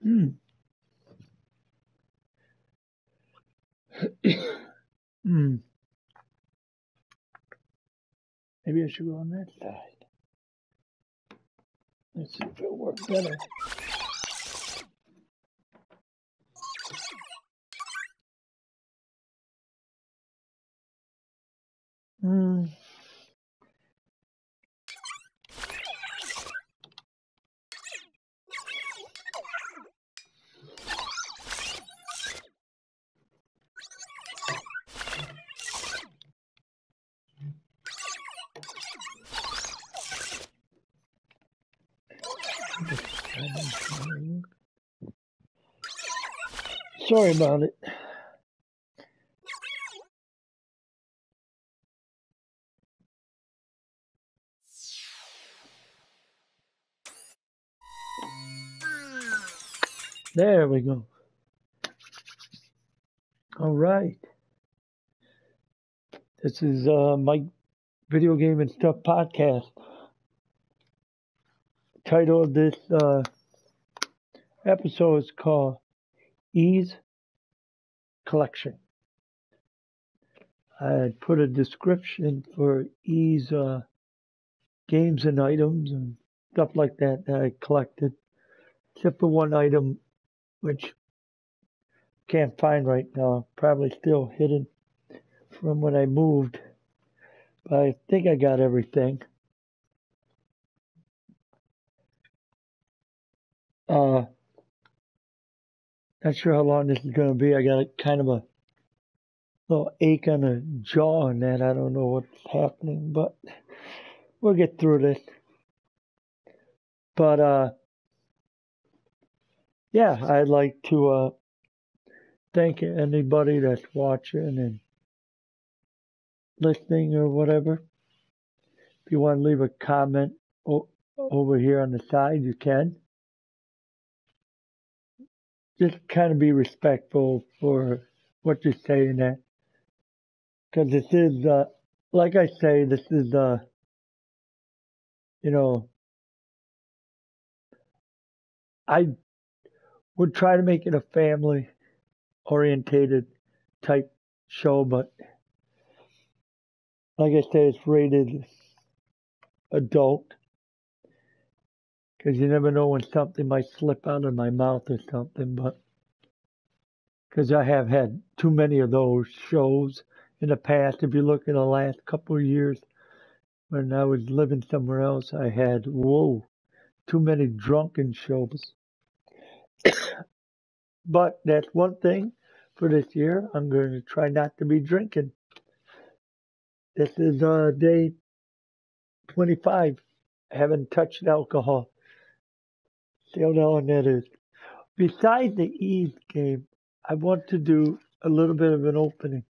Hmm. Hmm. Maybe I should go on that side. Let's see if it'll work better. Hmm. Sorry about it. There we go. All right. This is my video game and stuff podcast. Title of this episode is called Ys Collection. I put a description for Ys games and items and stuff like that I collected, except for one item which can't find right now. Probably still hidden from when I moved, but I think I got everything. Not sure how long this is going to be. I got kind of a little ache on the jaw and that. I don't know what's happening, but we'll get through this. But yeah, I'd like to thank anybody that's watching and listening or whatever. If you want to leave a comment over here on the side, you can. Just kind of be respectful for what you're saying there. Because this is, like I say, this is, you know, I would try to make it a family orientated type show, but like I say, it's rated adult. Because you never know when something might slip out of my mouth or something, but because I have had too many of those shows in the past. If you look in the last couple of years when I was living somewhere else, I had, too many drunken shows. But that's one thing for this year. I'm going to try not to be drinking. This is day 25. I haven't touched alcohol. See how long that is. Besides the Ys game, I want to do a little bit of an opening.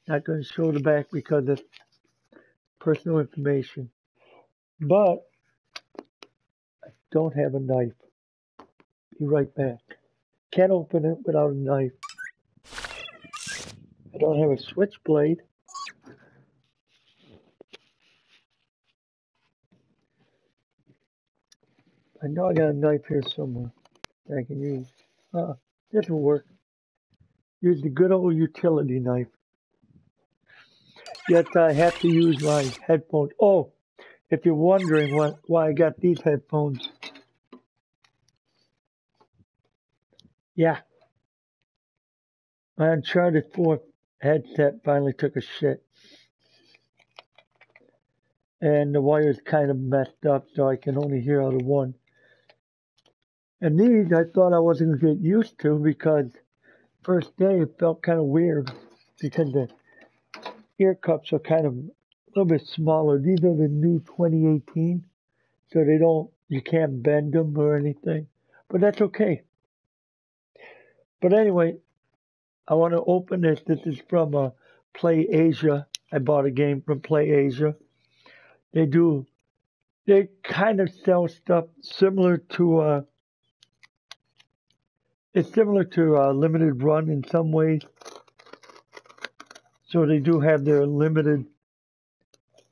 Not going to show the back because it's personal information. But I don't have a knife. Be right back. Can't open it without a knife. I don't have a switchblade. I know I got a knife here somewhere that I can use. This will work. Use the good old utility knife. Yet I have to use my headphones. Oh, if you're wondering why I got these headphones. Yeah. My Uncharted 4 headset finally took a shit. And the wire's kind of messed up, so I can only hear out of one. And these I thought I wasn't going to get used to because first day it felt kind of weird because the ear cups are kind of a little bit smaller. These are the new 2018, so you can't bend them or anything. But that's okay. But anyway, I want to open this. This is from Play Asia. I bought a game from Play Asia. They kind of sell stuff similar to, it's similar to Limited Run in some ways. So they do have their limited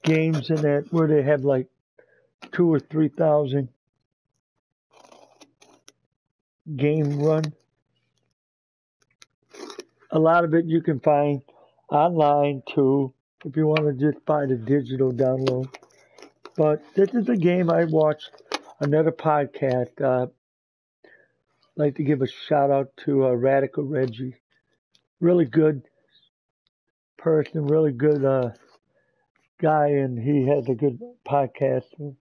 games in that where they have like 2,000 or 3,000 game run. A lot of it you can find online too, if you want to just buy the digital download. But this is a game I watched another podcast. I'd like to give a shout out to Radical Reggie. Really good person, really good guy, and he has a good podcast.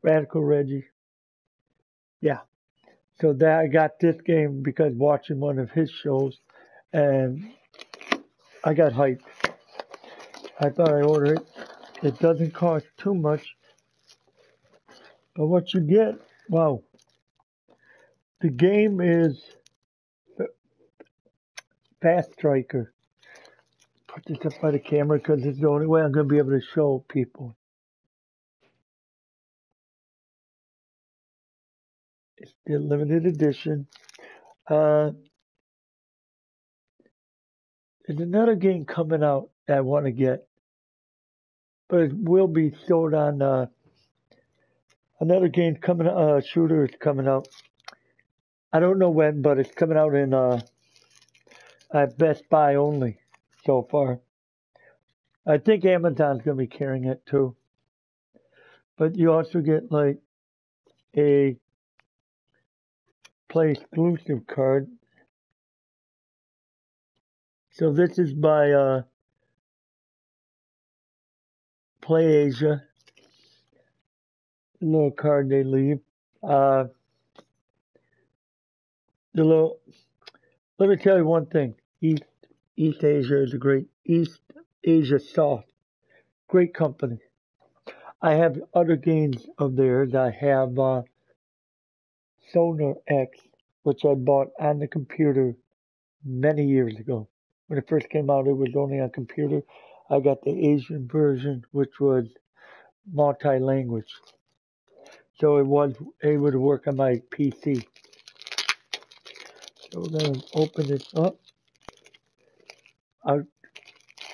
Radical Reggie. Yeah. So that I got this game because watching one of his shows, and I got hyped. I thought I'd order it. It doesn't cost too much, but what you get, wow. The game is Fast Striker. Put this up by the camera because it's the only way I'm going to be able to show people. It's the limited edition. There's another game coming out that I want to get, but it will be sold on another game coming. Shooter is coming out. I don't know when, but it's coming out in at Best Buy only so far. I think Amazon's going to be carrying it too. But you also get like a Play exclusive card. So this is by PlayAsia. The little card they leave. Let me tell you one thing. East Asia is a great East Asia Soft. Great company. I have other games of theirs. I have Sonar X, which I bought on the computer many years ago. When it first came out, it was only on computer. I got the Asian version, which was multi-language. So it was able to work on my PC. So we're going to open it up. I'll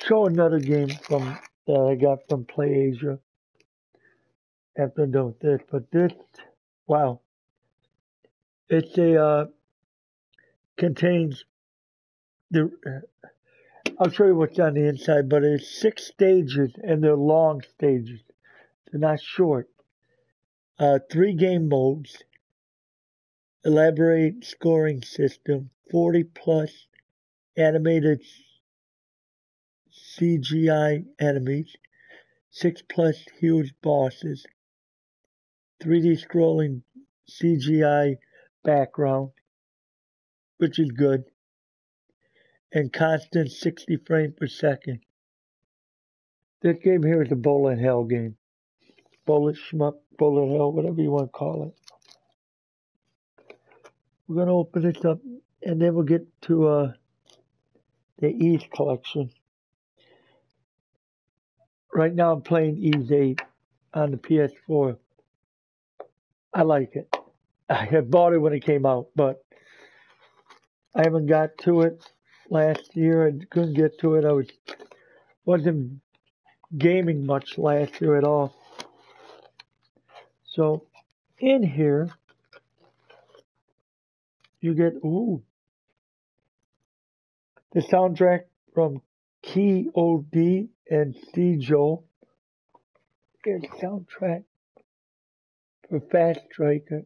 show another game that I got from PlayAsia after I'm done with this. But this, wow. It's contains I'll show you what's on the inside, but it's 6 stages and they're long stages. They're not short. 3 game modes, elaborate scoring system, 40 plus animated CGI enemies, 6 plus huge bosses, 3D scrolling CGI background, which is good, and constant 60 frames per second. This game here is a bullet hell game. Bullet shmup, bullet hell, whatever you want to call it. We're going to open this up and then we'll get to the Ys collection. Right now I'm playing Ys 8 on the PS4. I like it. I had bought it when it came out, but I haven't got to it last year. I couldn't get to it. I wasn't gaming much last year at all. So in here you get the soundtrack from K.O.D. and C.Joe. Here's the soundtrack for Fast Striker.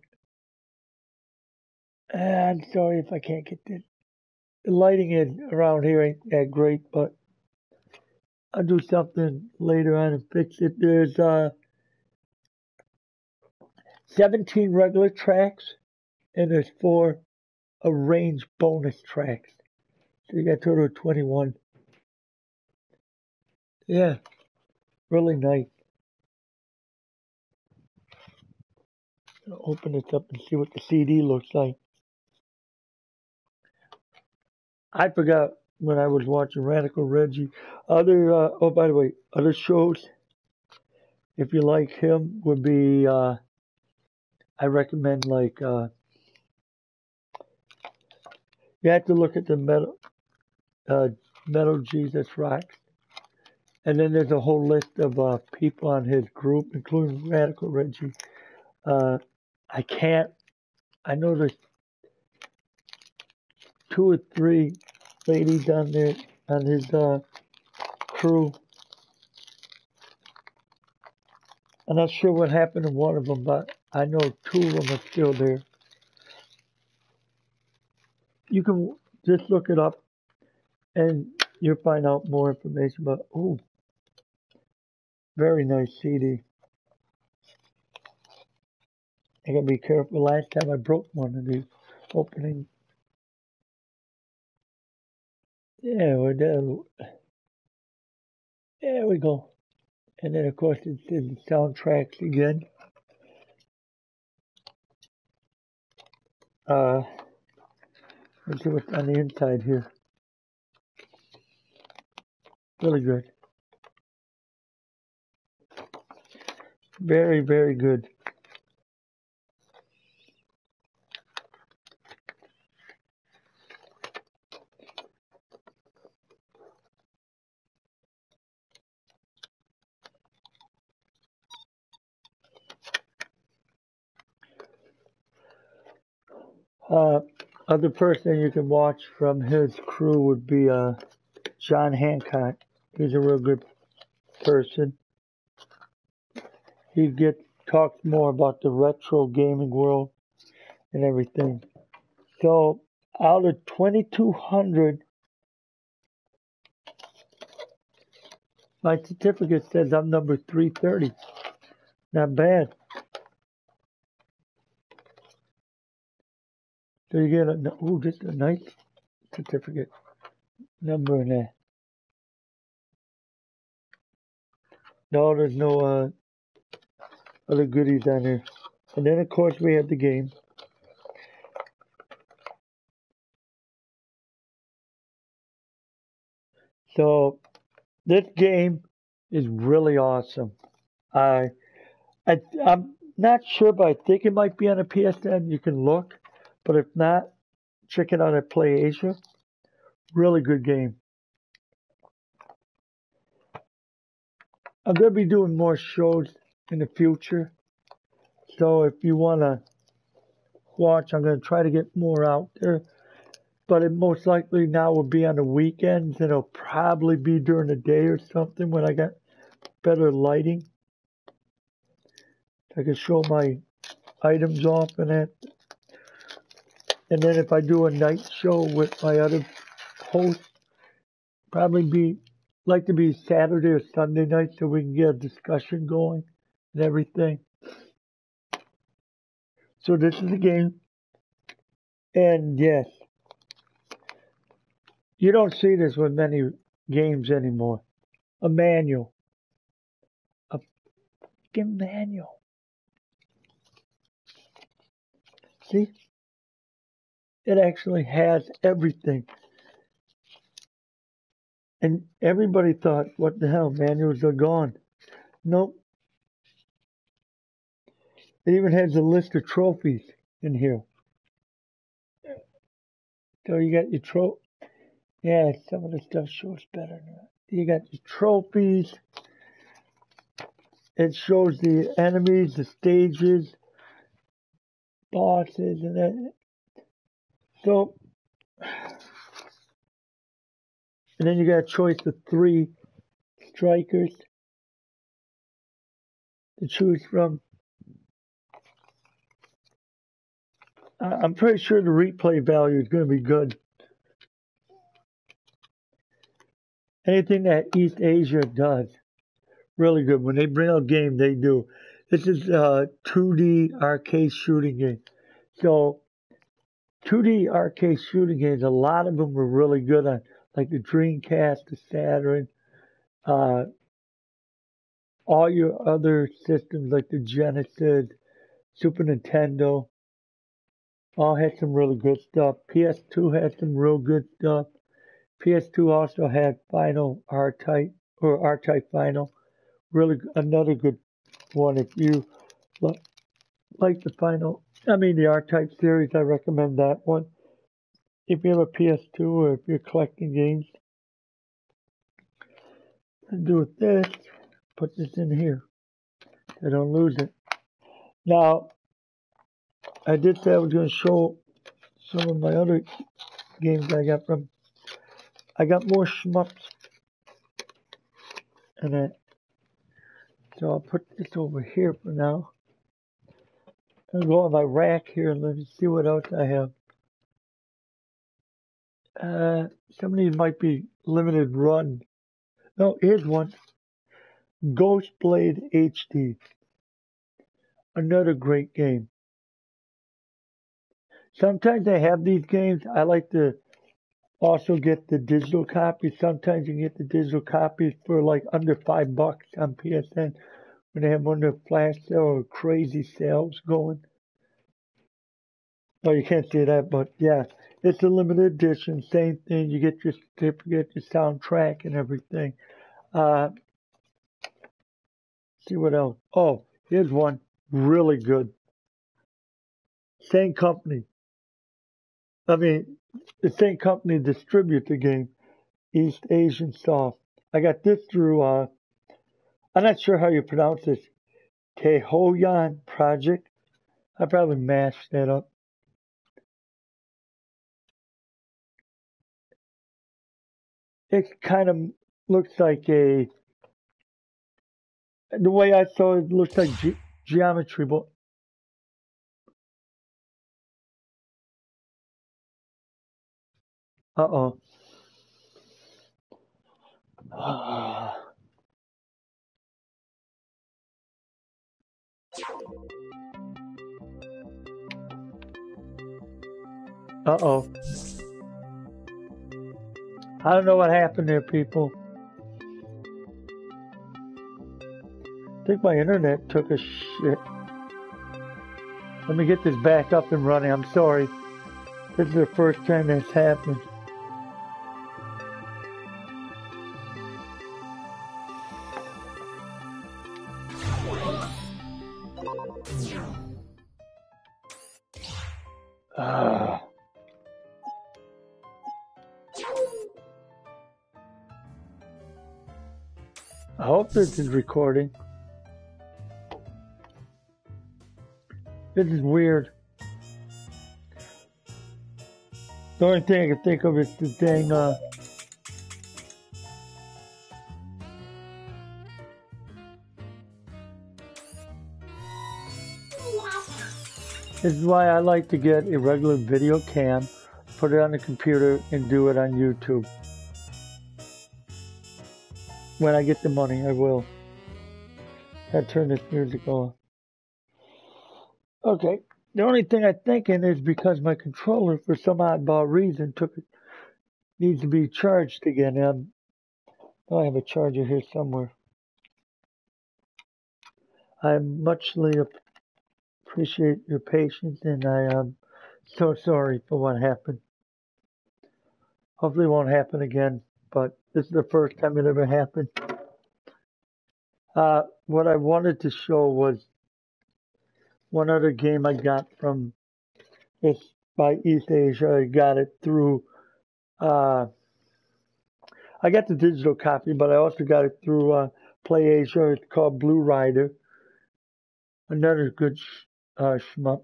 I'm sorry if I can't get this. The lighting around here ain't that great, but I'll do something later on and fix it. There's 17 regular tracks and there's 4 arranged bonus tracks. So you got a total of 21. Yeah, really nice. I'll open this up and see what the CD looks like. I forgot when I was watching Radical Reggie. By the way, other shows, if you like him, would be, I recommend you have to look at the Metal Jesus Rocks. And then there's a whole list of people on his group, including Radical Reggie. I know 2 or 3 ladies on there on his crew. I'm not sure what happened to one of them, but I know 2 of them are still there. You can just look it up and you'll find out more information. But oh, very nice CD. I gotta be careful. Last time I broke one of these opening. Yeah, we're there. There we go. And then of course it's the soundtracks again. Let's see what's on the inside here. Really good. Very, very good. Other person you can watch from his crew would be John Hancock. He's a real good person. He talks more about the retro gaming world and everything. So out of 2,200, my certificate says I'm number 330. Not bad. So you get just a nice certificate number in there. No, there's no other goodies on there. And then of course we have the game. So this game is really awesome. I'm not sure, but I think it might be on a PSN. You can look, but if not, check it out at PlayAsia. Really good game. I'm going to be doing more shows in the future. So if you want to watch, I'm going to try to get more out there. But it most likely now will be on the weekends. And it'll probably be during the day or something when I got better lighting. I can show my items off and that. And then if I do a night show with my other hosts, probably like to be Saturday or Sunday night so we can get a discussion going and everything. So this is the game. And yes, you don't see this with many games anymore. A manual. A fucking manual. See? It actually has everything. And everybody thought, what the hell, manuals are gone. Nope. It even has a list of trophies in here. So you got your Yeah, some of the stuff shows better now. You got your trophies. It shows the enemies, the stages, bosses, and that. So, and then you got a choice of 3 strikers to choose from. I'm pretty sure the replay value is going to be good. Anything that East Asia does, really good. When they bring out a game, they do. This is a 2D arcade shooting game. So, 2D arcade shooting games, a lot of them were really good on, like the Dreamcast, the Saturn, all your other systems like the Genesis, Super Nintendo, all had some really good stuff. PS2 had some real good stuff. PS2 also had Final R-Type or R-Type Final. Really another good one if you like the the R-Type series. I recommend that one. If you have a PS2 or if you're collecting games, do with this. Put this in here. I don't lose it. Now, I did say I was going to show some of my other games I got from. I got more shmups. And so I'll put this over here for now. I'll go on my rack here and let me see what else I have. Some of these might be limited run. No, here's one. Ghostblade HD. Another great game. Sometimes they have these games. I like to also get the digital copies. Sometimes you can get the digital copies for like under $5 on PSN when they have one of the flash sale or crazy sales going. Oh, you can't see that, but yeah, it's a limited edition. Same thing. You get your certificate, your soundtrack, and everything. See what else? Oh, here's one really good. Same company. I mean, the same company distributes the game, East Asian Soft. I got this through, I'm not sure how you pronounce this, Tehoyan Project. I probably mashed that up. It kind of looks like the way I saw it looks like Geometry Boy. Uh-oh. Uh-oh. I don't know what happened there, people. I think my internet took a shit. Let me get this back up and running. I'm sorry. This is the first time that's happened. I hope this is recording. This is weird. The only thing I can think of is the dang, this is why I like to get a regular video cam, put it on the computer, and do it on YouTube. When I get the money, I will. I turn this music off. Okay. The only thing I'm thinking is because my controller, for some oddball reason, needs to be charged again. I have a charger here somewhere. I muchly appreciate your patience, and I am so sorry for what happened. Hopefully it won't happen again, but this is the first time it ever happened. What I wanted to show was one other game I got from this by East Asia. I got it through, I got the digital copy, but I also got it through Play Asia. It's called Blue Rider. Another good shmup.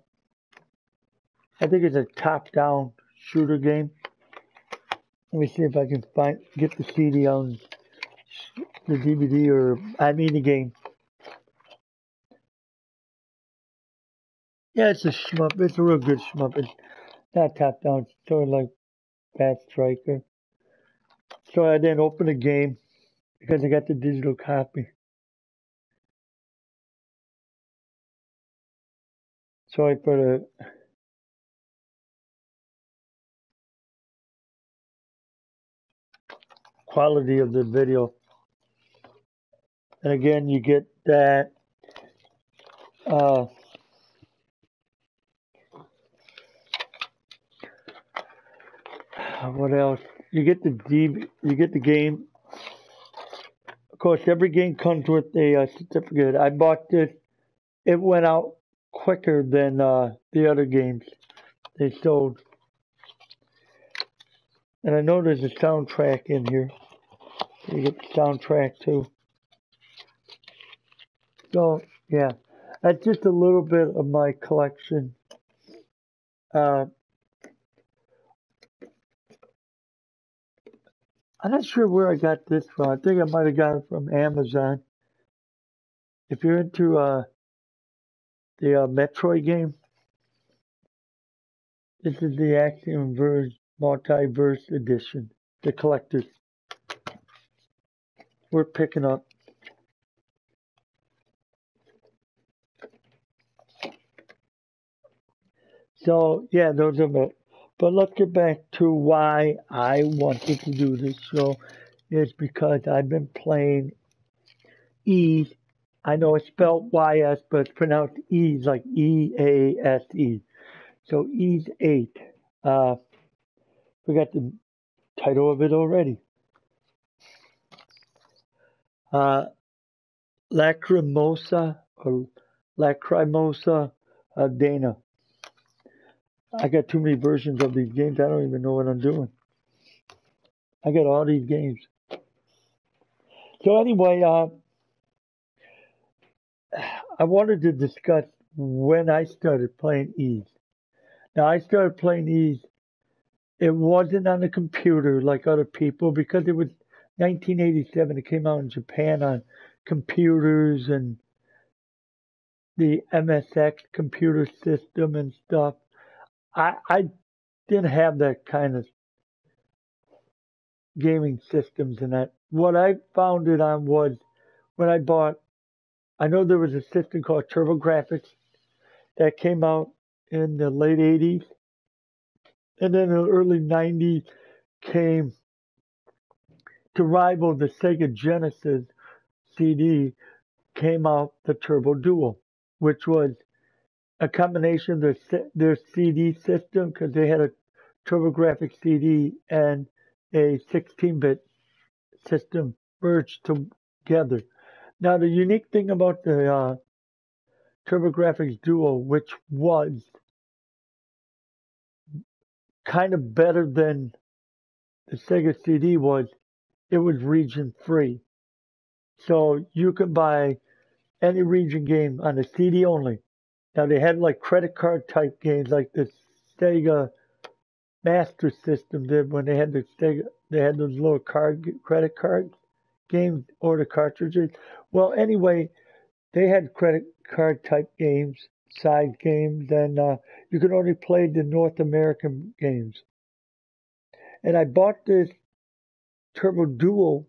I think it's a top-down shooter game. Let me see if I can get the CD on the DVD the game. Yeah, it's a shmup. It's a real good shmup. It's not top-down. It's sort of like Bad Striker. So I didn't open the game because I got the digital copy. Sorry for the quality of the video. And again, you get that what else? You get the game. Of course, every game comes with a certificate. I bought this. It went out quicker than the other games they sold. And I know there's a soundtrack in here. You get the soundtrack too. So, yeah. That's just a little bit of my collection. I'm not sure where I got this from. I think I might have got it from Amazon. If you're into the Metroid game, this is the Axiom Verge Multiverse Edition, the collector's. We're picking up. So yeah, those are it. But let's get back to why I wanted to do this show. Is because I've been playing Ys. I know it's spelled YS, but it's pronounced Ys, like EASE. So Ys 8. Forgot the title of it already. Lacrimosa or Lacrimosa Dana. I got too many versions of these games. I don't even know what I'm doing. I got all these games. So anyway, I wanted to discuss when I started playing Ys. Now I started playing Ys. It wasn't on the computer like other people because it was 1987. It came out in Japan on computers and the MSX computer system and stuff. I didn't have that kind of gaming systems and that. What I found it on was when I bought, I know there was a system called TurboGrafx that came out in the late 80s. And then in the early 90s came to rival the Sega Genesis CD, came out the Turbo Duo, which was a combination of their CD system because they had a TurboGrafx CD and a 16-bit system merged together. Now, the unique thing about the TurboGrafx Duo, which was kind of better than the Sega CD, was it was region free. So you could buy any region game on the CD only. Now they had like credit card type games like the Sega Master System did when they had they had those little credit card games or the cartridges. Well, anyway, they had credit card type games, side games, and you could only play the North American games. And I bought this Turbo Duo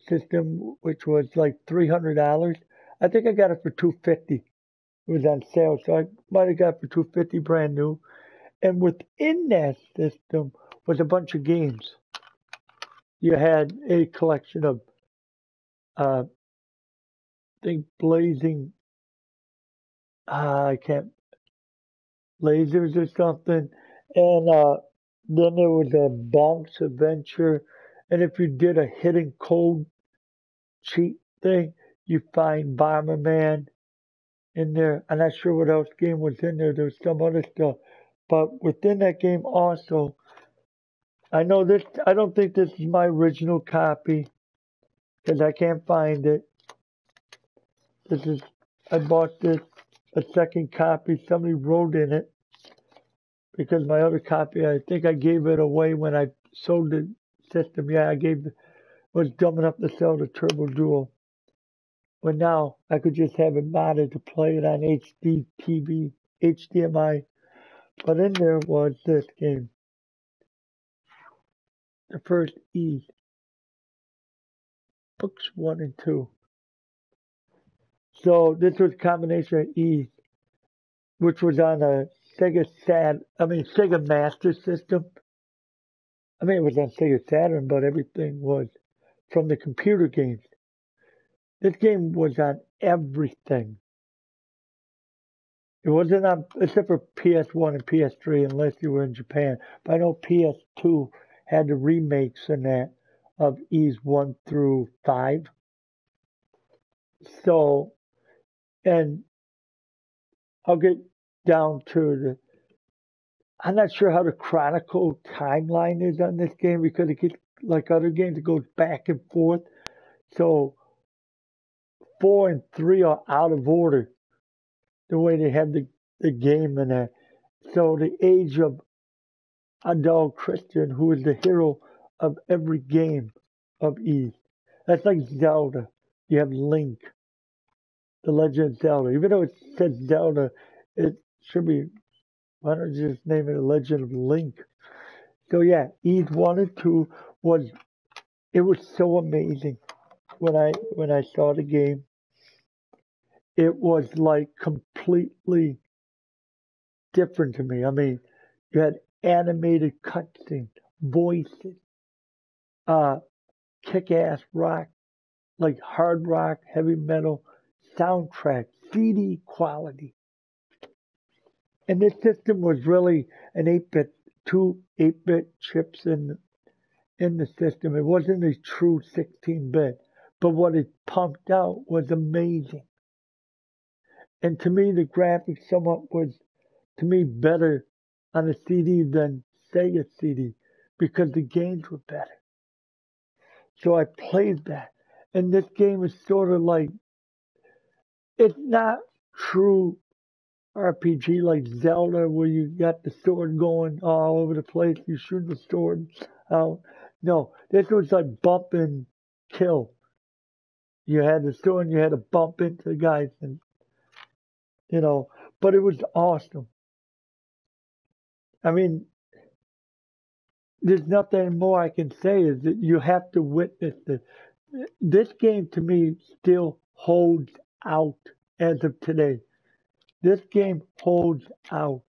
system, which was like $300. I think I got it for $250. It was on sale, so I might have got it for $250 brand new. And within that system was a bunch of games. You had a collection of, I think, blazing, I can't, lasers or something. And then there was a Bonk's Adventure. And if you did a hidden code cheat thing, you find Bomberman in there. I'm not sure what else game was in there. There was some other stuff. But within that game also, I know this, I don't think this is my original copy because I can't find it. This is, I bought this, a second copy. Somebody wrote in it because my other copy, I think I gave it away when I sold the system. Yeah, was dumb enough to sell the Turbo Duo. But now I could just have it modded to play it on HD TV, HDMI. But in there was this game. The first Ys. Books 1 and 2. So this was a combination of Ys, which was on a Sega Master System. I mean, it was on Sega Saturn, but everything was from the computer games. This game was on everything. It wasn't on, except for PS1 and PS3, unless you were in Japan. But I know PS2 had the remakes in that of Ys 1 through 5. So, and I'll get down to I'm not sure how the Chronicle timeline is on this game because it gets, like other games, it goes back and forth. So 4 and 3 are out of order, the way they have the game in there. So the age of Adele Christian, who is the hero of every game of Eve. That's like Zelda. You have Link, The Legend of Zelda. Even though it says Zelda, it should be, why don't you just name it The Legend of Link? So yeah, Eve 1 and 2 was, it was so amazing when I saw the game. It was like completely different to me. I mean, you had animated cutscenes, voices, uh, kick-ass rock, like hard rock, heavy metal, soundtrack, CD quality. And this system was really an 8-bit, two 8-bit chips in the system. It wasn't a true 16-bit, but what it pumped out was amazing. And to me, the graphics somewhat was, to me, better on a CD than Sega CD because the games were better. So I played that. And this game is sort of like, it's not true RPG like Zelda where you got the sword going all over the place. You shoot the sword out. No, this was like bump and kill. You had the sword and you had to bump into the guys and, but it was awesome. I mean, there's nothing more I can say is that you have to witness this. This game to me still holds out as of today. This game holds out.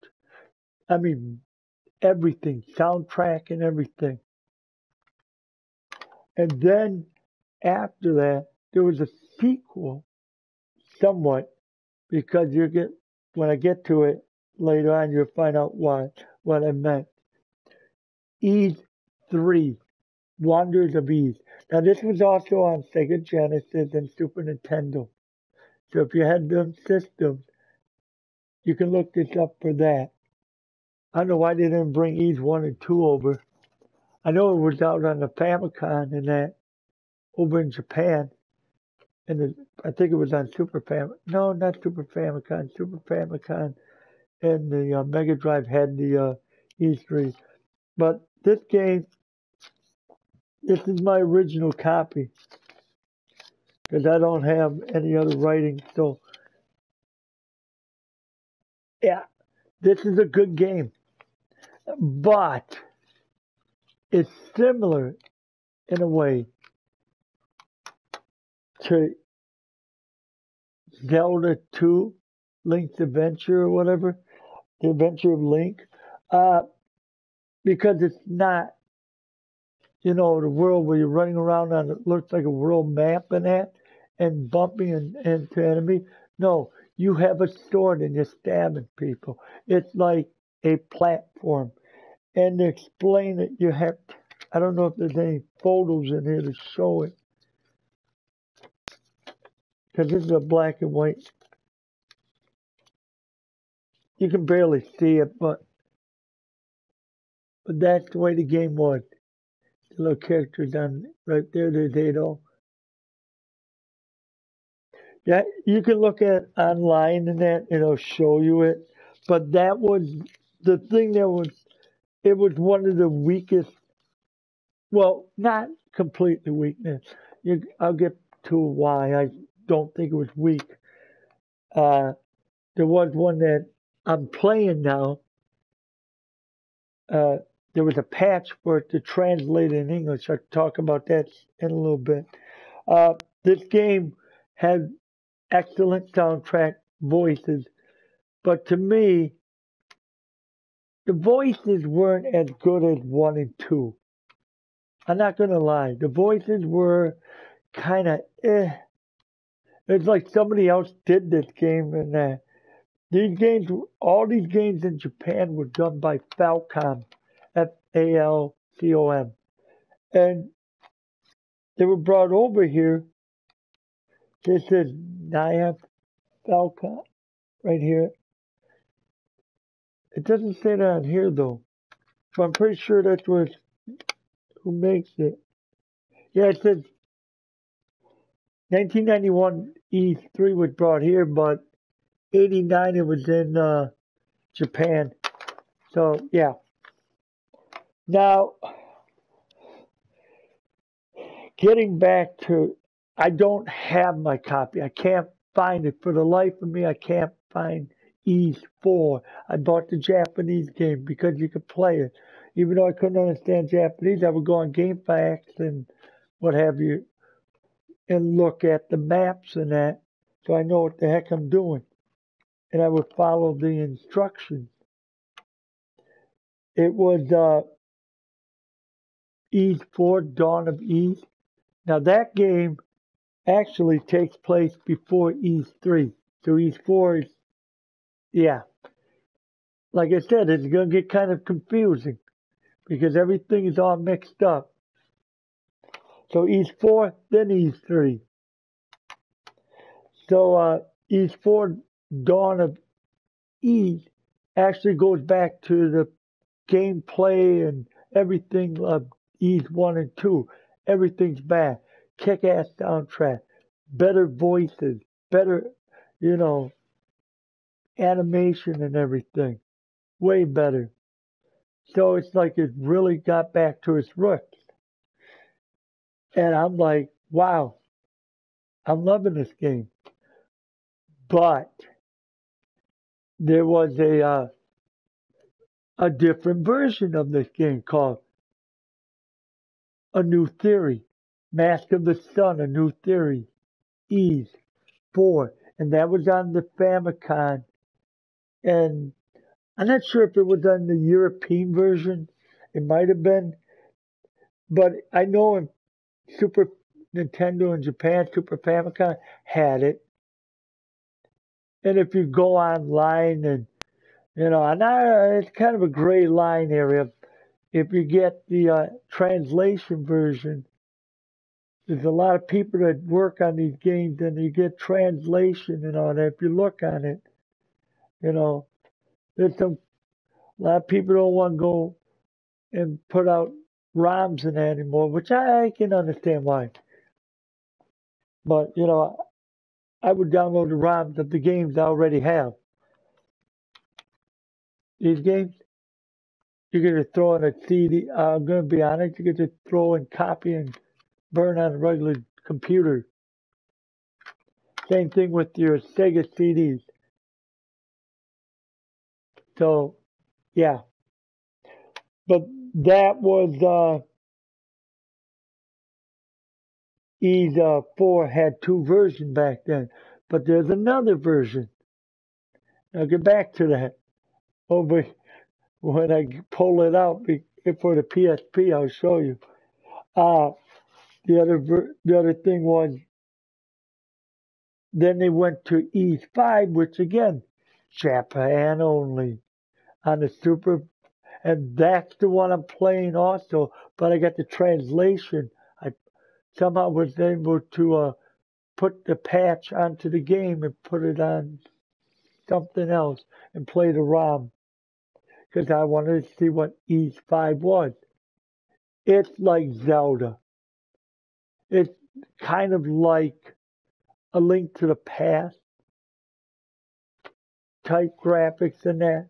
I mean, everything, soundtrack and everything. And then after that, there was a sequel, somewhat, because when I get to it later on, you'll find out what I meant. Eve 3, Wonders of Eve. Now this was also on Sega Genesis and Super Nintendo. So if you had them systems, you can look this up for that. I don't know why they didn't bring Eve 1 and 2 over. I know it was out on the Famicom and that over in Japan. And I think it was on Super Famicom. No, not Super Famicom. Super Famicom and the Mega Drive had the E3. But this game, this is my original copy because I don't have any other writing. So, yeah, this is a good game, but it's similar in a way to Zelda 2, Link's Adventure or whatever, The Adventure of Link, because it's not, the world where you're running around on it looks like a world map and that, and bumping into enemy. No, you have a sword and you're stabbing people. It's like a platform. And to explain it, you have to, I don't know if there's any photos in here to show it. Because this is a black and white. You can barely see it, but that's the way the game was. The little characters on right there, there's Ado. Yeah, you can look at online and that, it'll show you it. But that was the thing it was one of the weakest, well, not completely weakness. I'll get to why I don't think it was weak. There was one that I'm playing now. There was a patch for it to translate in English. I'll talk about that in a little bit. This game had excellent soundtrack voices, but to me, the voices weren't as good as 1 and 2. I'm not going to lie. The voices were kind of It's like somebody else did this game and all these games in Japan were done by Falcom, Falcom. And they were brought over here. This is Naya Falcom right here. It doesn't say that on here though. But I'm pretty sure that's who makes it. Yeah, it says 1991 E3 was brought here, but 89 it was in Japan. So yeah. Now getting back to, I don't have my copy. I can't find it. For the life of me, I can't find Ys 4. I bought the Japanese game because you could play it. Even though I couldn't understand Japanese, I would go on GameFAQs and what have you and look at the maps and that so I know what the heck I'm doing. And I would follow the instructions. It was Ys 4, Dawn of Ys. Now that game actually takes place before Ys 3. So Ys 4 is, yeah. Like I said, it's going to get kind of confusing because everything is all mixed up. So Ys 4, then Ys 3. So Ys 4, Dawn of Ys actually goes back to the gameplay and everything of Ys 1 and 2. Everything's back. Kick-ass soundtrack. Better voices. Better, animation and everything. Way better. So it's like it really got back to its roots. And I'm like, wow, I'm loving this game. But there was a different version of this game called A New Theory. Mask of the Sun, A New Theory. Ys 4. And that was on the Famicom. And I'm not sure if it was on the European version. It might have been. But I know in Super Nintendo in Japan, Super Famicom had it. And if you go online and, it's kind of a gray line area. If you get the translation version, there's a lot of people that work on these games and you get translation and all that. If you look on it, there's a lot of people don't want to go and put out ROMs and that anymore, which I can understand why. But, I would download the ROMs of the games I already have. These games, you get to throw in a CD. I'm going to be honest, you get to throw in, copy, and burn on a regular computer. Same thing with your Sega CDs. So, yeah. But that was Ys 4 had 2 versions back then. But there's another version. I'll get back to that. Over when I pull it out for the PSP, I'll show you. The other thing was, then they went to Ys 5, which again, Japan only on the Super, and that's the one I'm playing also. But I got the translation. I somehow was able to put the patch onto the game and put it on something else and play the ROM because I wanted to see what Ys 5 was. It's like Zelda. It's kind of like A Link to the Past type graphics and that.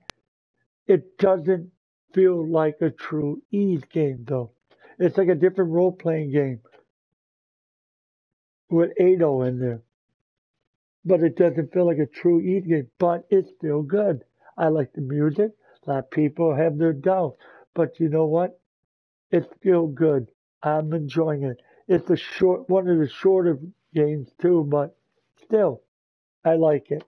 It doesn't feel like a true Ys game though. It's like a different role-playing game with Ado in there. But it doesn't feel like a true Ys game, but it's still good. I like the music. A lot of people have their doubts. But you know what? It's still good. I'm enjoying it. It's one of the shorter games too, but still, I like it.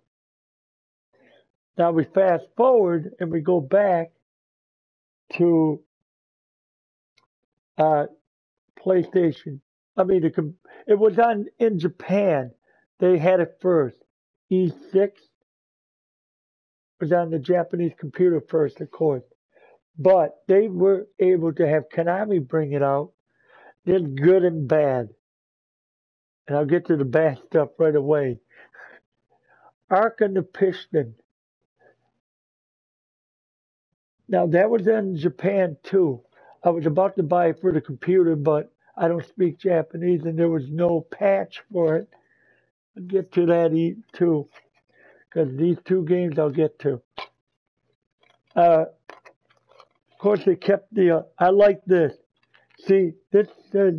Now we fast forward and we go back to PlayStation. It was in Japan. They had it first. Ys 6 was on the Japanese computer first, of course. But they were able to have Konami bring it out. There's good and bad. And I'll get to the bad stuff right away. Ark and the Piston. Now that was in Japan too. I was about to buy it for the computer, but I don't speak Japanese and there was no patch for it. I'll get to that too. Because these 2 games I'll get to. Of course they kept I like this. See, this says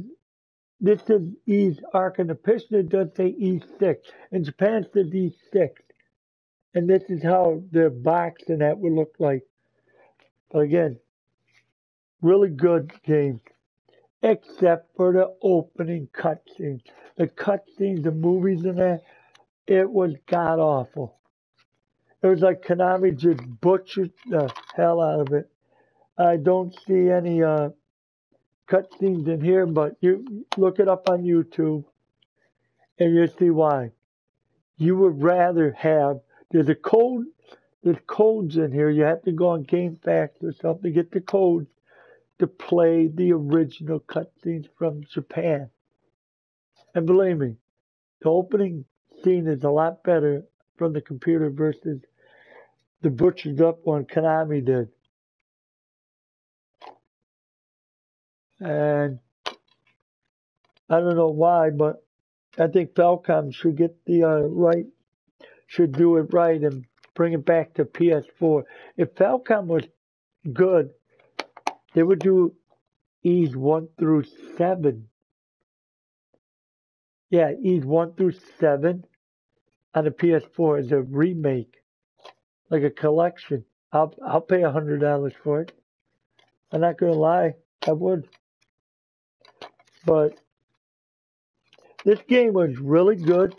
This is E-Arc, and the Pishna does say E6. In Japan, it says E6. And this is how the box and that would look like. But again, really good game. Except for the opening cutscenes. The cutscenes, the movies and that, it was god awful. It was like Konami just butchered the hell out of it. I don't see any cutscenes in here, but you look it up on YouTube and you'll see why. You would rather have, there's codes in here. You have to go on GameFAQs or something to get the codes to play the original cutscenes from Japan. And believe me, the opening scene is a lot better from the computer versus the butchered up one Konami did. And I don't know why, but I think Falcom should get the should do it right and bring it back to PS4. If Falcom was good, they would do Ys 1 through 7. Yeah, Ys 1 through 7 on the PS4 as a remake, like a collection. I'll pay $100 for it. I'm not gonna lie, I would. But this game was really good.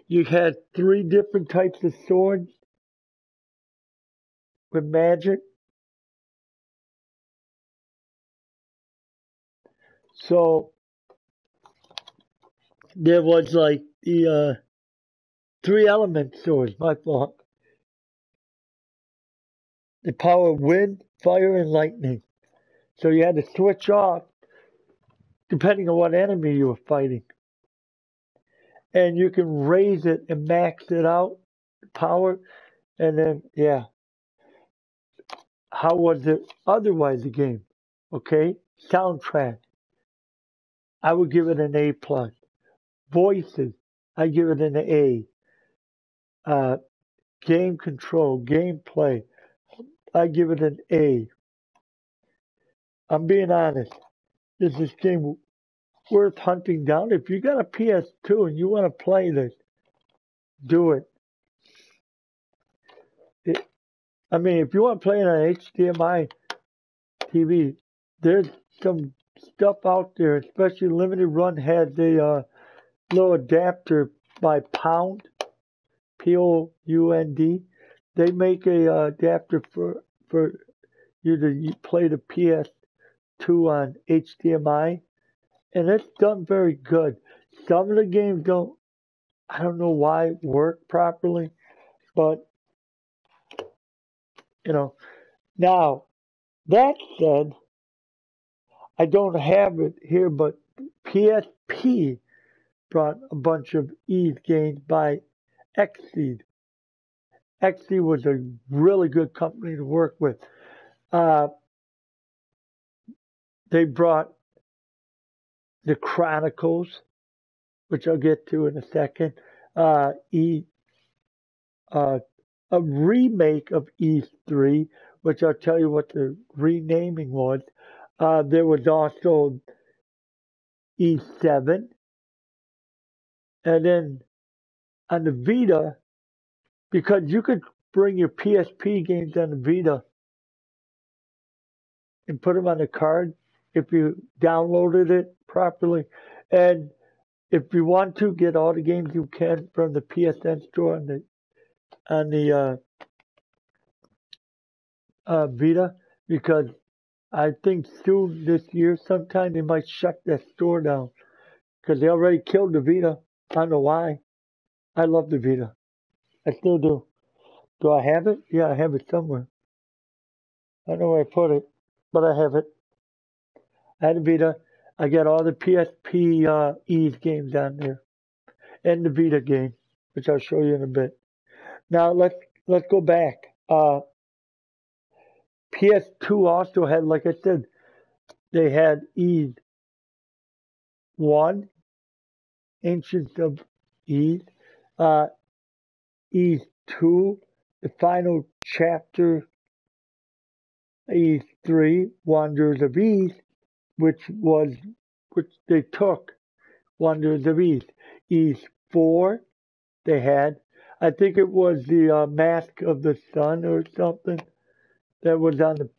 You had 3 different types of swords with magic. So there was like the 3 element swords, my fault. The power of wind, fire, and lightning. So you had to switch off depending on what enemy you were fighting. And you can raise it and max it out, power, and then, yeah. How was it otherwise the game? Okay, soundtrack. I would give it an A+. Voices, I give it an A. Game control, gameplay, I give it an A. I'm being honest. Is this game worth hunting down? If you got a PS2 and you want to play this, do it. I mean, if you want to play it on HDMI TV, there's some stuff out there, especially Limited Run had the little adapter by Pound, Pound. They make a adapter for you to play the PS2 on HDMI, and it's done very good. Some of the games don't, I don't know why, work properly, but you know. Now that said, I don't have it here, but PSP brought a bunch of Ys games by Xseed. Xseed was a really good company to work with. They brought the Chronicles, which I'll get to in a second. A remake of Ys 3, which I'll tell you what the renaming was. There was also Ys 7. And then on the Vita, because you could bring your PSP games on the Vita and put them on the card if you downloaded it properly. And if you want to get all the games you can from the PSN store on the Vita, because I think soon this year sometime they might shut that store down because they already killed the Vita. I don't know why. I love the Vita. I still do. Do I have it? Yeah, I have it somewhere. I don't know where I put it, but I have it. I had a Vita. I got all the PSP Ys games on there, and the Vita game, which I'll show you in a bit. Now let's go back. PS2 also had, like I said, they had Ys 1, Ancients of Ys, Ys 2, the final chapter, Ys 3, Wanderers of Ys, which was which they took Wanderers of East. East 4, they had. I think it was the Mask of the Sun or something that was on the.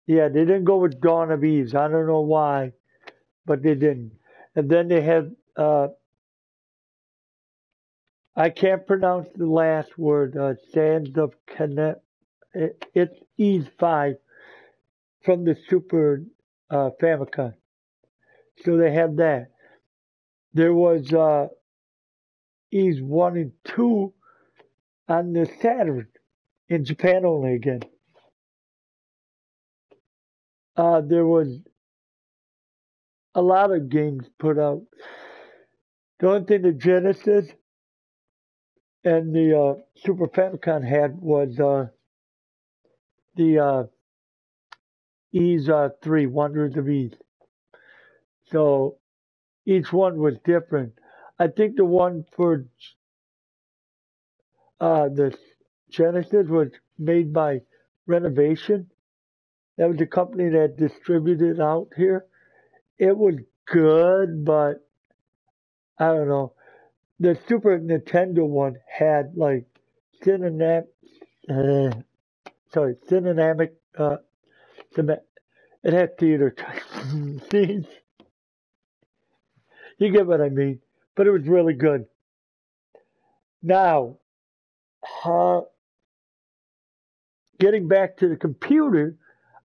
Yeah, they didn't go with Dawn of Eves. I don't know why, but they didn't. And then they had. I can't pronounce the last word. Sands of Connect. It's Ease 5 from the Super Famicom. So they had that. There was Ease 1 and 2 on the Saturn in Japan only again. There was a lot of games put out. The only thing the Genesis and the Super Famicom had was the Ease 3, Wanderers of Ease. So each one was different. I think the one for the Genesis was made by Renovation. That was the company that distributed it out here. It was good, but I don't know. The Super Nintendo one had like dynamic, dynamic. It had theater scenes. You get what I mean? But it was really good. Now, getting back to the computer,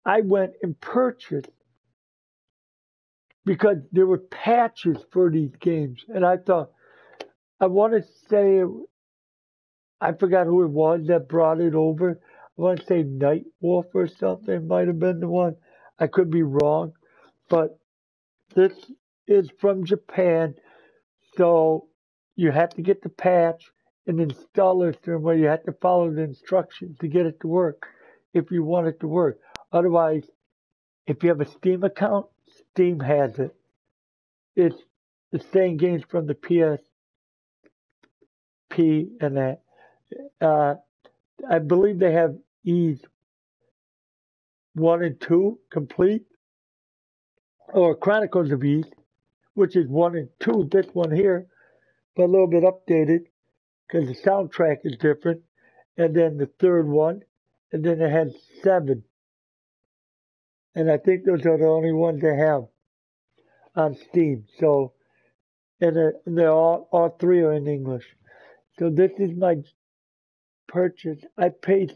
I went and purchased because there were patches for these games, and I thought I want to say I forgot who it was that brought it over. I want to say Night Wolf or something might have been the one. I could be wrong, but this is from Japan, so you have to get the patch and install it through where you have to follow the instructions to get it to work if you want it to work. Otherwise, if you have a Steam account, Steam has it. It's the same games from the PSP and that. I believe they have Ease 1 and 2 complete, or Chronicles of Ease, which is 1 and 2, this one here, but a little bit updated because the soundtrack is different. And then the third one, and then it has 7. And I think those are the only ones they have on Steam. So, and they're all 3 are in English. So this is my purchase. I paid, I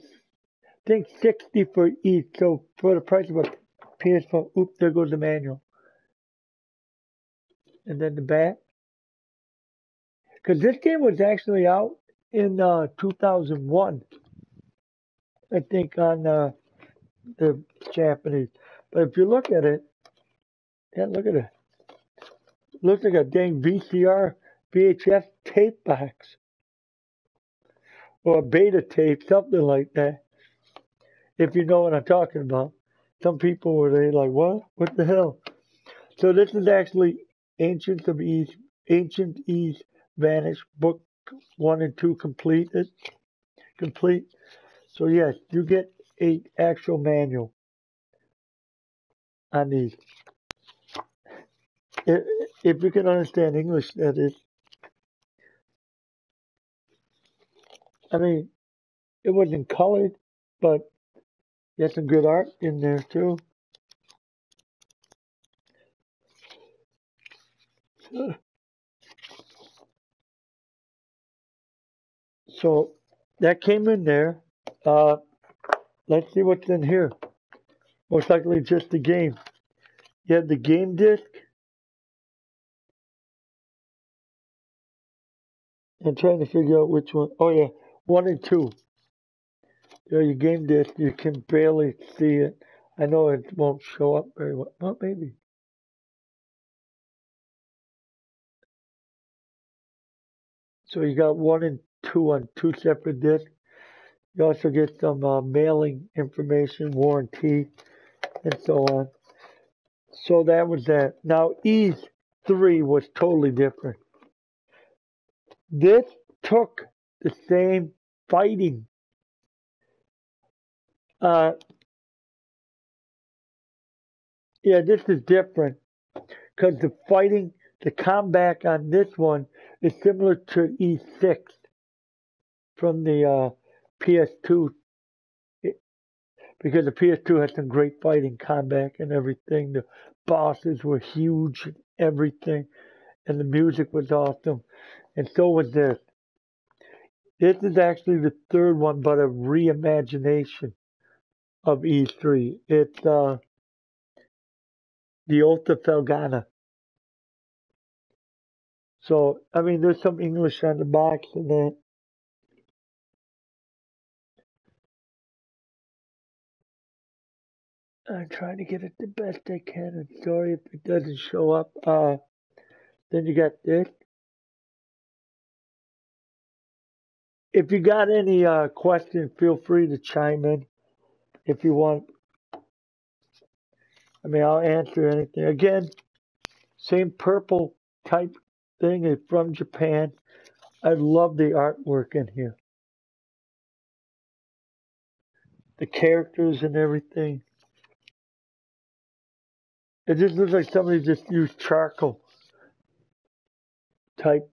think, $60 for each. So for the price of a PS4, oops, there goes the manual. And then the back. Because this game was actually out in 2001, I think, on the Japanese. But if you look at it, yeah, look at it. Looks like a dang VCR, VHS tape box. Or a beta tape, something like that. If you know what I'm talking about. Some people were like, what? What the hell? So this is actually Ancient Ease Vanish, book 1 and 2 complete. So yes, you get a actual manual on these. If you can understand English, that is. I mean, it wasn't colored, but there's some good art in there too. So that came in there. Let's see what's in here. Most likely just the game. You have the game disc. I'm trying to figure out which one. Oh yeah, 1 and 2. There, your game disc. You can barely see it. I know it won't show up very well. Well, maybe. So you got 1 and 2 on 2 separate discs. You also get some mailing information, warranty, and so on. So that was that. Now, Ease 3 was totally different. This took the same fighting. Yeah, this is different. because the combat on this one is similar to E6 from the PS2, because the PS2 had some great fighting combat and everything. The bosses were huge and everything, and the music was awesome, and so was this. This is actually the third one, but a reimagination of E3. It's the Oath of Felghana. So, I mean, there's some English on the box and that. I'm trying to get it the best I can. I'm sorry if it doesn't show up. Then you got this. If you got any questions, feel free to chime in if you want. I mean, I'll answer anything. Again, same purple type thing is from Japan. I love the artwork in here. The characters and everything. It just looks like somebody just used charcoal type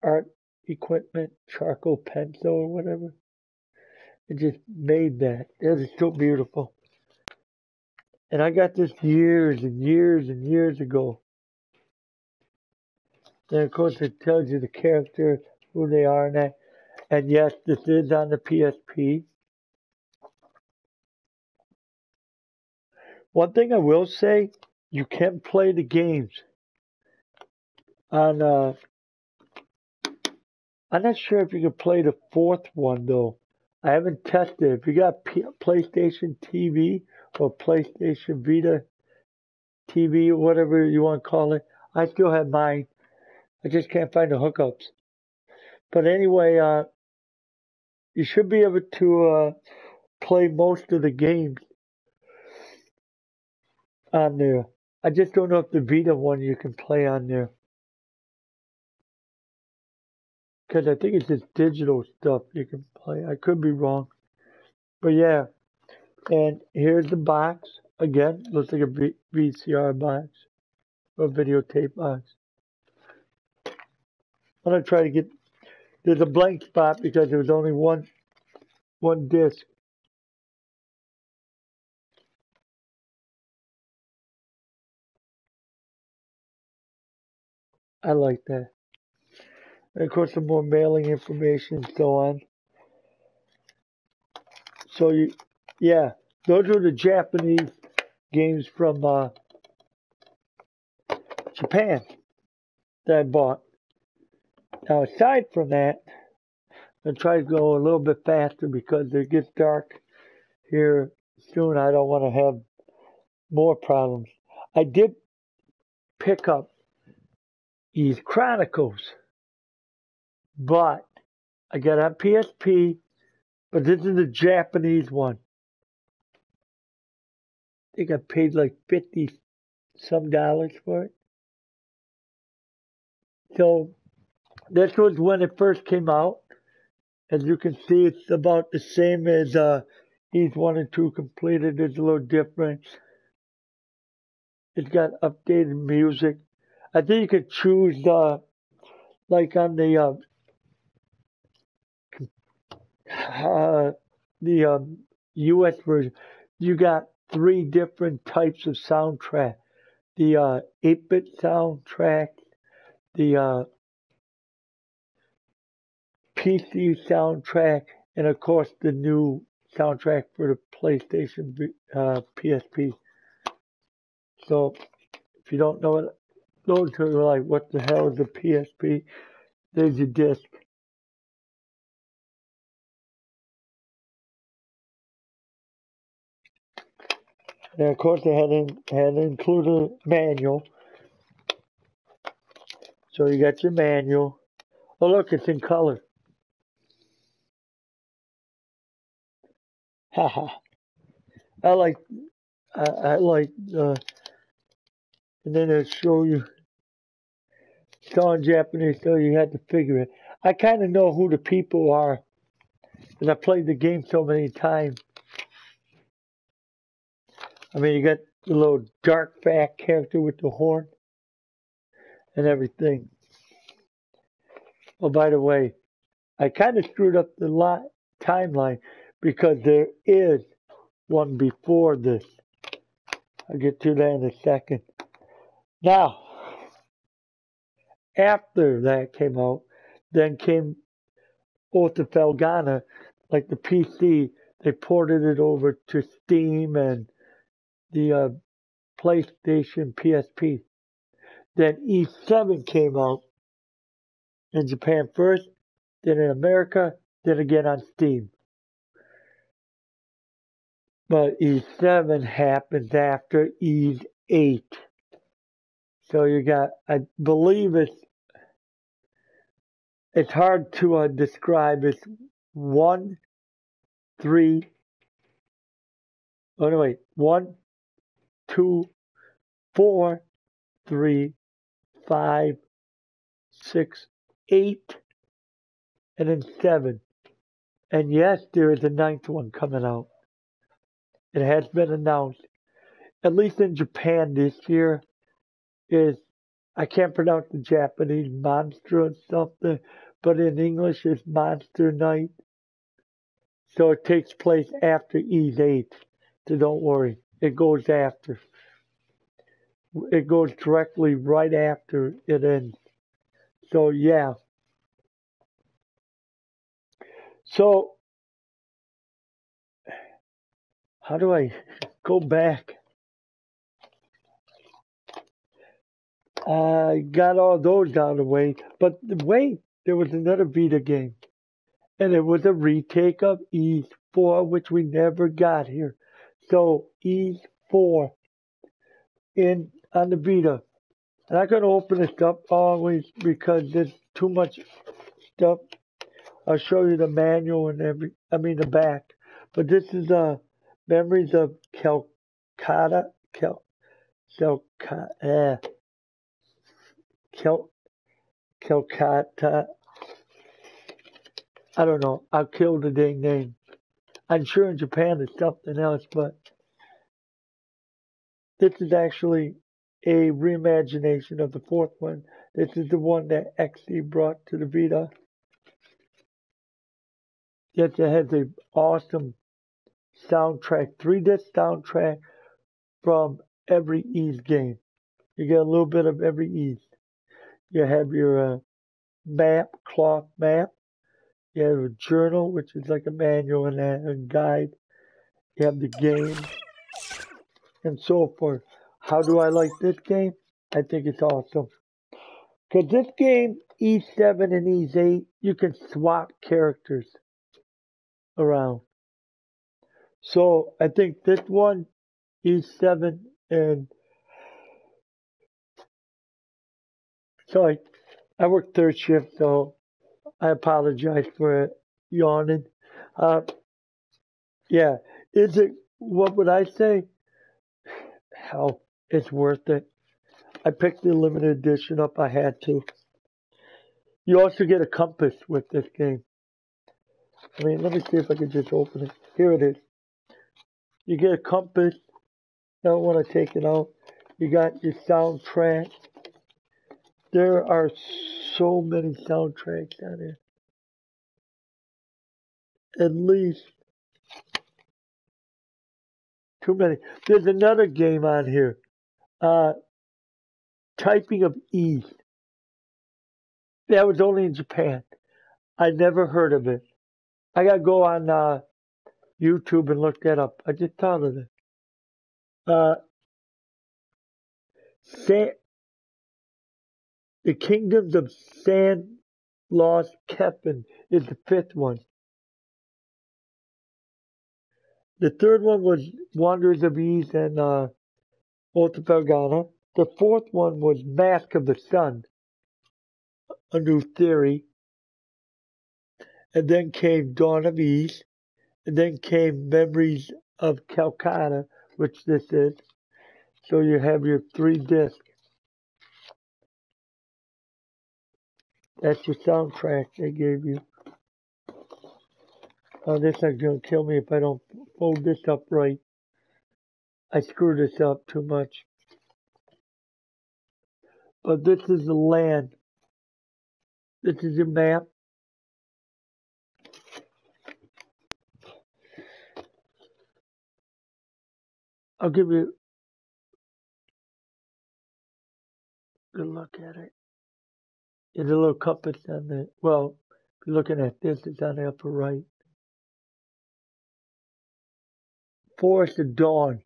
art equipment, charcoal pencil or whatever. It just made that. It is so beautiful. And I got this years and years and years ago. And of course it tells you the character, who they are and that. And yes, this is on the PSP. One thing I will say, you can play the games on I'm not sure if you can play the fourth one though. I haven't tested. If you got PlayStation TV or PlayStation Vita TV or whatever you want to call it, I still have mine. I just can't find the hookups. But anyway, you should be able to play most of the games on there. I just don't know if the Vita one you can play on there. Because I think it's just digital stuff you can play. I could be wrong. But yeah. And here's the box. Again, looks like a VCR box. Or videotape box. I'm going to try to get... There's a blank spot because there was only one disc. I like that. And of course, some more mailing information and so on. So, yeah, those are the Japanese games from Japan that I bought. Now, aside from that, I'm going to try to go a little bit faster because it gets dark here soon. I don't want to have more problems. I did pick up Ys Chronicles, but I got on PSP, but this is the Japanese one. I think I paid like $50 some for it. So this was when it first came out. As you can see, it's about the same as Ys 1 and 2 completed. It's a little different. It's got updated music. I think you could choose like on the US version, you got 3 different types of soundtrack. The 8-bit soundtrack, the PC soundtrack, and of course the new soundtrack for the PlayStation PSP. So if you don't know what those are, like, what the hell is a PSP? There's your disc. And of course they had to include a manual. So you got your manual. Oh look, it's in color. Haha. I like, and then it'll show you, it's all in Japanese, so you had to figure it. I kind of know who the people are, because I played the game so many times. I mean, you got The little dark fat character with the horn and everything. Oh, by the way, I kind of screwed up the timeline because there is one before this. I'll get to that in a second. Now, after that came out, then came Oath of Felghana, like the PC. They ported it over to Steam and the PlayStation PSP. Then E7 came out in Japan first, then in America, then again on Steam. But E7 happens after E8. So you got, I believe it's hard to describe. It's 1, 3, oh no wait, 1, 2, 4, 3, 5, 6, 8, and then 7. And yes, there is a 9th one coming out. It has been announced, at least in Japan this year, is, I can't pronounce the Japanese monster and something, but in English it's Monster Night. So it takes place after E8. So don't worry, it goes after. It goes directly right after it ends. So yeah. So how do I go back? I got all those out of the way, but wait, there was another Vita game, and it was a retake of Ys 4, which we never got here. So Ys 4 on the Vita, and I'm gonna open this up always because there's too much stuff. I'll show you the manual and the back. But this is Memories of Calcutta. Calcutta. I don't know. I'll kill the dang name. I'm sure in Japan it's something else, but this is actually a reimagination of the 4th one. This is the one that XE brought to the Vita. Yet it has an awesome soundtrack, 3-disc soundtrack from every Ys game. You get a little bit of every Ys. You have your cloth map. You have a journal, which is like a manual and a guide. You have the game and so forth. How do I like this game? I think it's awesome. Because this game, E7 and E8, you can swap characters around. So I think this one, E7 and... Sorry, I work third shift, so I apologize for yawning. Yeah, is it, what would I say? Hell, it's worth it. I picked the limited edition up, I had to. You also get a compass with this game. Let me see if I can just open it. Here it is. You get a compass. I don't want to take it out. You got your soundtrack. There are so many soundtracks on here. At least too many. There's another game on here. Typing of Ys. That was only in Japan. I never heard of it. I gotta go on YouTube and look that up. I just thought of it. The Kingdoms of San Lost Keppen is the 5th one. The 3rd one was Wanderers of Ys and Oath of Felghana. The 4th one was Mask of the Sun, A New Theory. And then came Dawn of Ys. And then came Memories of Calcutta, which this is. So you have your 3 discs. That's your soundtrack they gave you. This is going to kill me if I don't fold this up right. I screwed this up too much. But this is the land. This is your map. I'll give you a good look at it. There's a little compass on the, well, if you're looking at this, it's on the upper right. Forest of Dawn.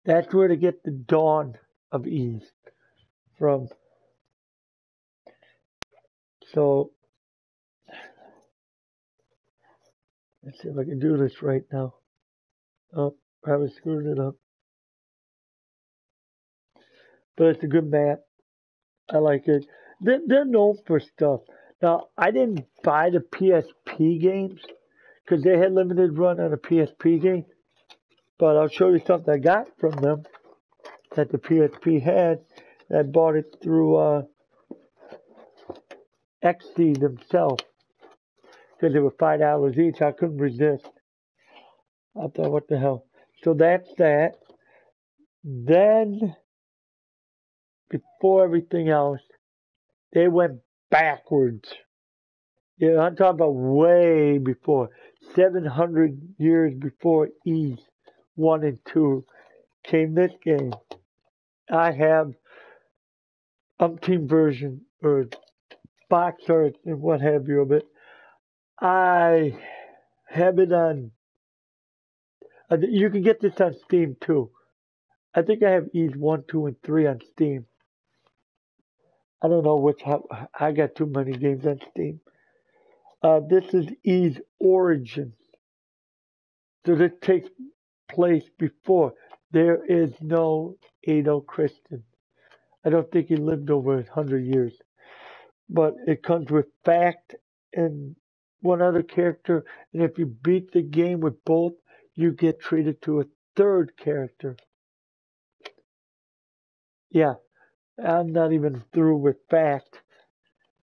That's where to get the dawn of Ys from. So, let's see if I can do this right now. Oh, probably screwed it up. But it's a good map. I like it. They're known for stuff. Now, I didn't buy the PSP games because they had limited run on a PSP game. But I'll show you something I got from them that the PSP had. I bought it through XD themselves because they were $5 each. I couldn't resist. I thought, what the hell? So that's that. Then, before everything else, they went backwards. Yeah, I'm talking about way before. 700 years before Ys 1 and 2 came this game. I have umpteen version or box art and what have you of it. I have it on. You can get this on Steam too. I think I have Ys 1, 2, and 3 on Steam. I don't know which. I got too many games on Steam. This is Ys Origins. So this takes place before. There is no Ado Christen. I don't think he lived over 100 years. But it comes with Fact and one other character. And if you beat the game with both, you get treated to a third character. Yeah, I'm not even through with Fact.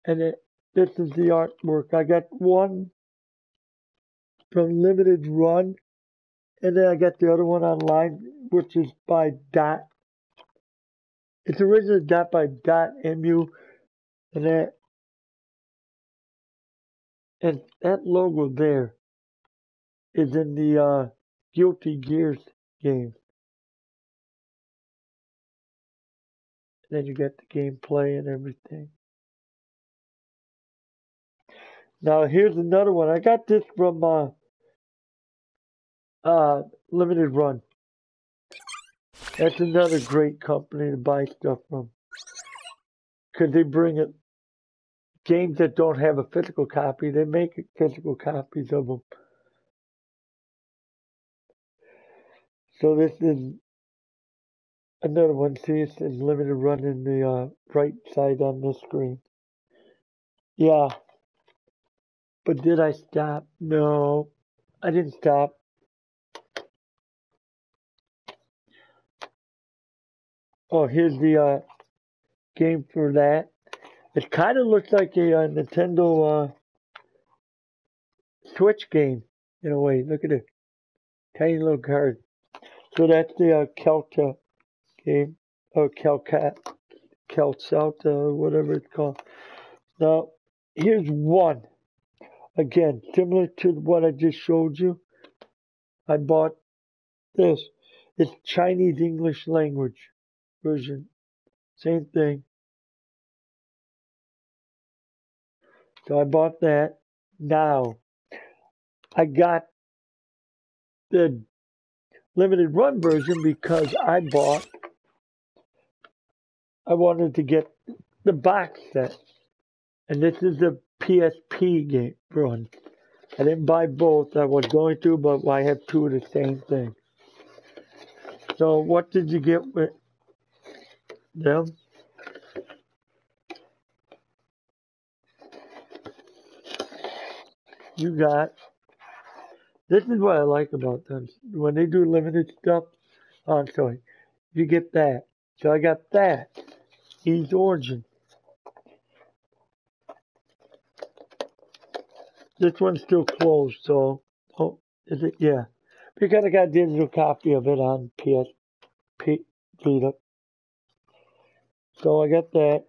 And this is the artwork. I got one from Limited Run. And then I got the other one online, which is by Dot. It's originally Dot by Dot MU. And that logo there is in the Guilty Gears game. And then you get the gameplay and everything. Now here's another one. I got this from Limited Run. That's another great company to buy stuff from. Because they bring it games that don't have a physical copy, they make physical copies of them. So this is another one. See, it says Limited Run in the right side on the screen. Yeah. But did I stop? No, I didn't stop. Oh, here's the game for that. It kind of looks like a Nintendo Switch game in a way. Look at it. Tiny little card. So that's the Kelta game. Or Kelcat. Kelcelta, whatever it's called. Now, here's one. Again, similar to what I just showed you. I bought this. It's Chinese English language version. Same thing. So I bought that. Now, I got the limited run version because I wanted to get the box set. And this is the PSP game run. I didn't buy both. I was going to, but I have two of the same thing. So what did you get with them? You got, this is what I like about them. When they do limited stuff, oh, I'm sorry, you get that. So I got that. Ys Origin. This one's still closed, so, oh, is it? Yeah. Because I got a digital copy of it on PS lead up. So I got that.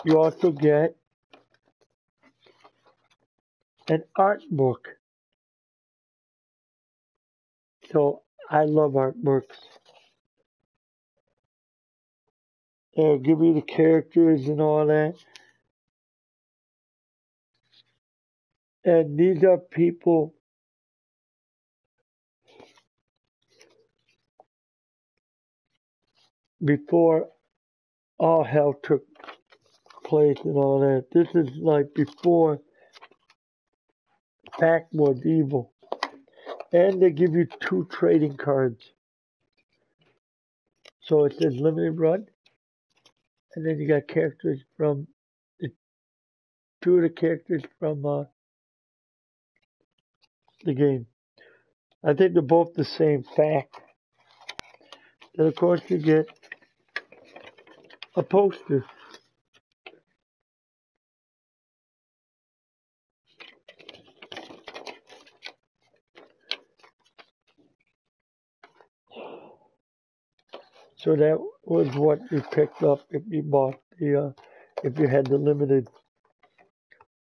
You also get an art book. So I love art books. They'll give you the characters and all that. And these are people before all hell took place and all that. This is like before Pac was evil. And they give you 2 trading cards. So it says limited run. And then you got characters from the 2 of the characters from the game. I think they're both the same fact. Then of course you get a poster. So that was what you picked up if you bought the if you had the limited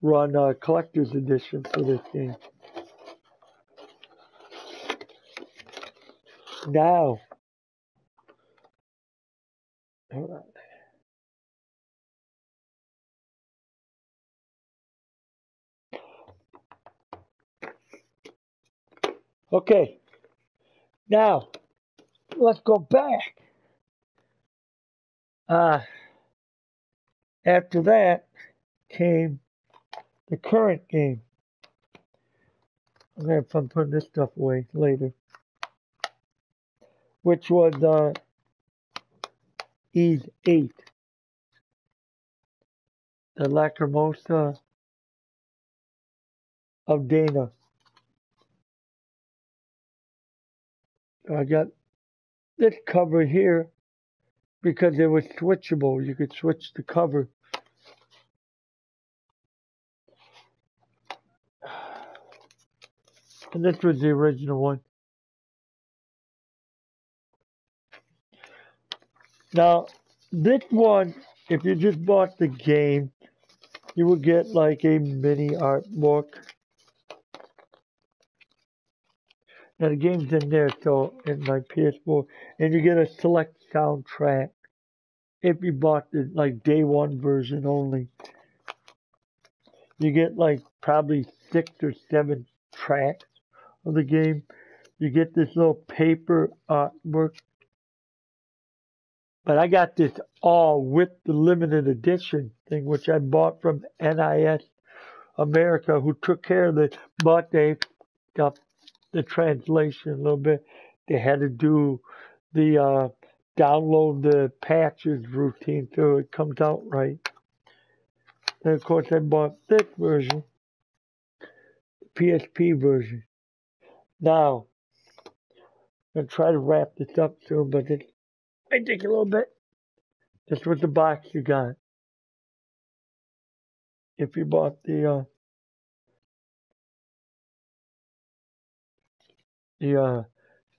run collector's edition for this game. Now, hold on. Okay, now let's go back. After that came the current game. I'm gonna have fun putting this stuff away later, which was Ys 8, the Lacrimosa of Dana. I got this cover here because it was switchable. You could switch the cover. And this was the original one. Now, this one, if you just bought the game, you would get like a mini art book. Now the game's in there, so in my PS4, and you get a select soundtrack if you bought the like day 1 version only. You get like probably 6 or 7 tracks of the game. You get this little paper artwork. But I got this all with the limited edition thing, which I bought from NIS America, who took care of it, but they got the translation a little bit. They had to do the download the patches routine so it comes out right. And of course, I bought this version, the PSP version. Now, I'm gonna try to wrap this up soon, but it might take a little bit. This was the box you got if you bought the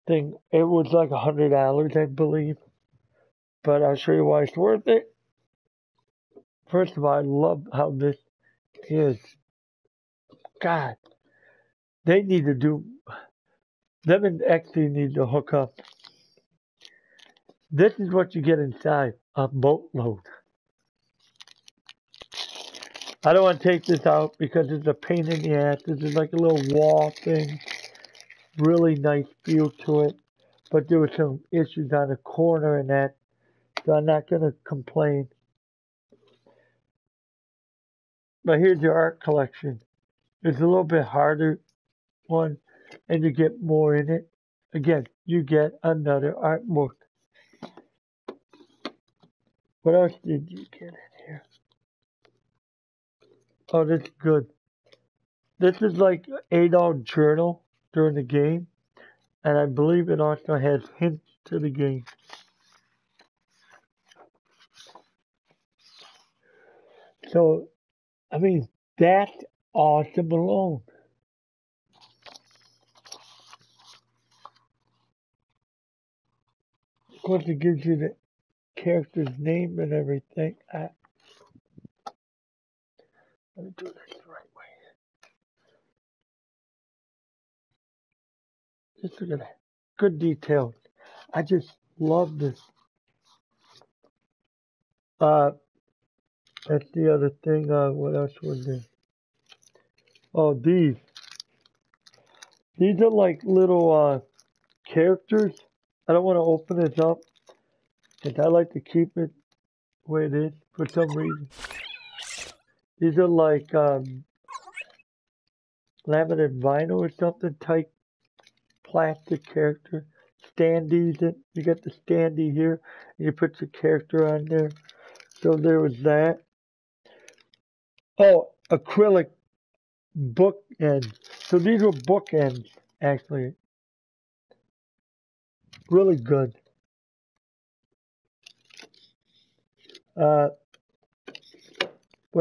thing. It was like $100, I believe. But I'll show you why it's worth it. First of all, I love how this is. God, they need to do. Them and XE need to hook up. This is what you get inside a boatload. I don't want to take this out because it's a pain in the ass. This is like a little wall thing. Really nice feel to it. But there were some issues on the corner and that. So I'm not going to complain. But here's your art collection. It's a little bit harder one, and you get more in it. Again, you get another art book. What else did you get in here? Oh, this is good. This is like Adolf journal during the game, and I believe it also has hints to the game. So, I mean, that's awesome alone. Of course, it gives you the character's name and everything. Let me do this the right way. Just look at that. Good details. I just love this. That's the other thing. What else was there? Oh, these. These are like little characters. I don't want to open this up because I like to keep it where it is for some reason. These are like laminate vinyl or something type plastic character. Standees. You got the standee here. And you put your character on there. So there was that. Oh, acrylic bookends. So these were bookends, actually. Really good. What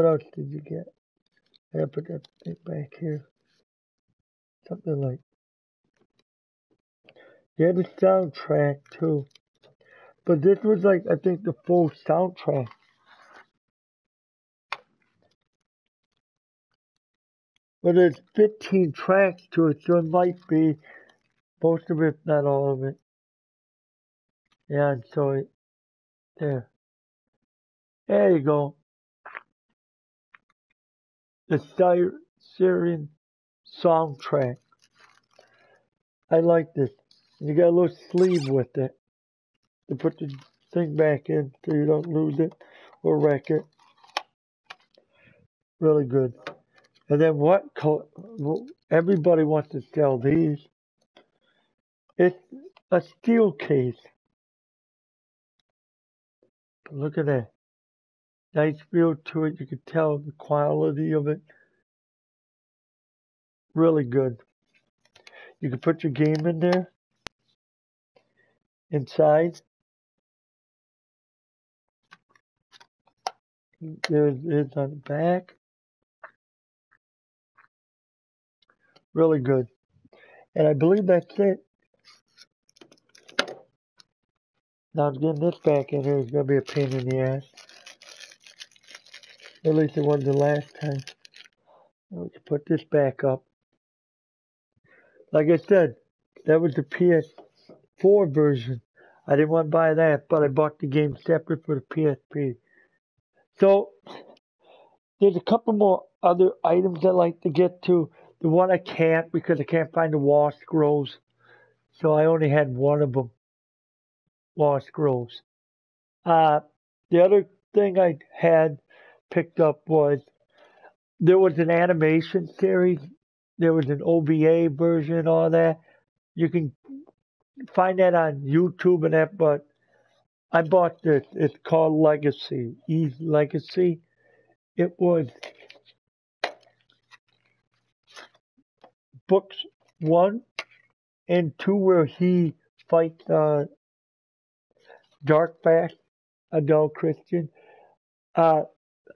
else did you get? I gotta put that thing back here. Something like. Yeah, the soundtrack too. But this was like, I think, the full soundtrack. But there's 15 tracks to it, so it might be most of it, if not all of it. Yeah, and so it, there. There you go. The Syrian soundtrack. I like this. You got a little sleeve with it to put the thing back in so you don't lose it or wreck it. Really good. And then what color? Everybody wants to sell these. It's a steel case. Look at that. Nice feel to it. You can tell the quality of it. Really good. You can put your game in there. Inside. There it is on the back. Really good. And I believe that's it. Now getting this back in here is going to be a pain in the ass. At least it was the last time. We can put this back up. Like I said, that was the PS4 version. I didn't want to buy that, but I bought the game separate for the PSP. So, there's a couple more other items I'd like to get to. The one I can't because I can't find the Wall Scrolls. So I only had one of them. Wall Scrolls. The other thing I had picked up was there was an animation series. There was an OVA version, all that. You can find that on YouTube and that, but I bought this. It's called Legacy. Ys Legacy. It was books 1 and 2 where he fights Dark Fast, adult Christian. I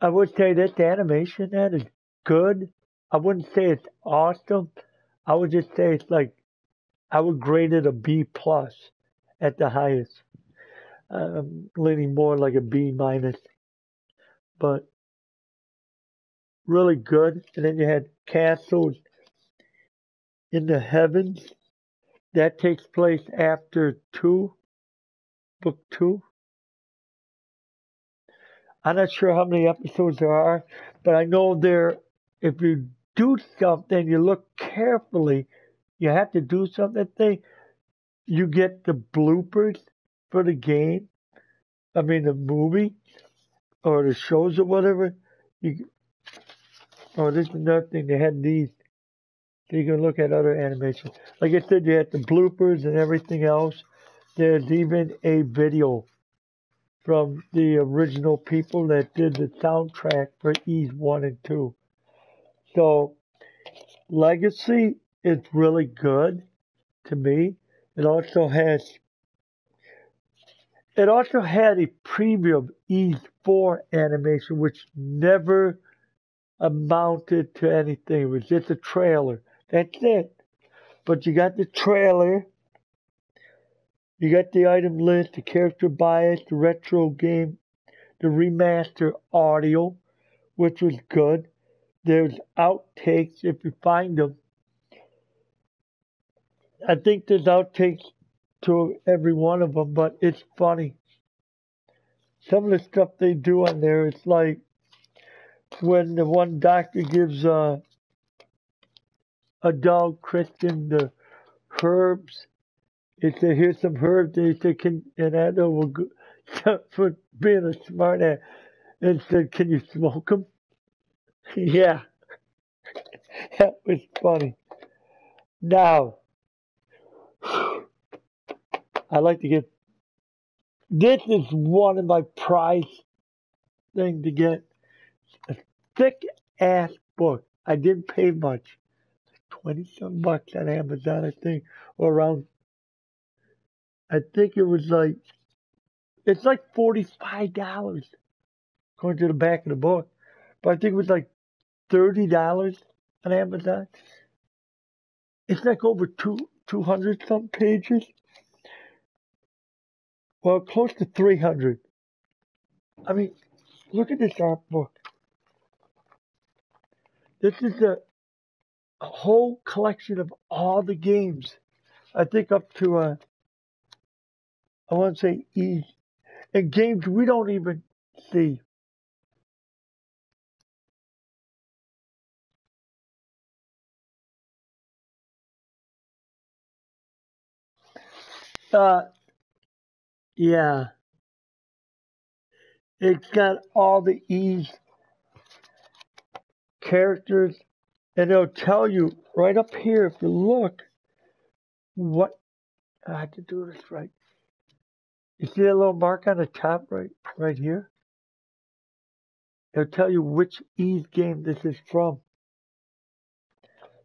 would say that the animation that is good. I wouldn't say it's awesome. I would just say it's like I would grade it a B plus at the highest. I'm leaning more like a B minus, but really good. And then you had Castles in the Heavens. That takes place after book 2. I'm not sure how many episodes there are, but I know if you do something, you look carefully, you have to do something, you get the bloopers for the game. I mean, the movie or the shows or whatever. This is another thing. They had these. So you can look at other animations. Like I said, you had the bloopers and everything else. There's even a video from the original people that did the soundtrack for Ys 1 and 2. So, Legacy is really good to me. It also had a preview of Ys 4 animation, which never amounted to anything. It was just a trailer. That's it. But you got the trailer. You got the item list, the character bias, the retro game, the remaster audio, which was good. There's outtakes if you find them. I think there's outtakes to every one of them, but it's funny. Some of the stuff they do on there, it's like when the one doctor gives a dog Christian the herbs. He said, "Here's some herbs." And he said, and Ando will go, for being a smart ass, and said, "Can you smoke them?" Yeah, that was funny. Now, I like to get. This is one of my prize thing to get. A thick ass book. I didn't pay much. 20 some bucks on Amazon, I think. Or around, I think it was like, it's like $45 according to the back of the book. But I think it was like $30 on Amazon. It's like over 200 some pages. Well, close to 300. I mean, look at this art book. This is a whole collection of all the games. I think up to, I want to say E. And games we don't even see. Yeah. It's got all the E's characters, and it'll tell you right up here if you look what I have to do this right. You see that little mark on the top right here? It'll tell you which E's game this is from.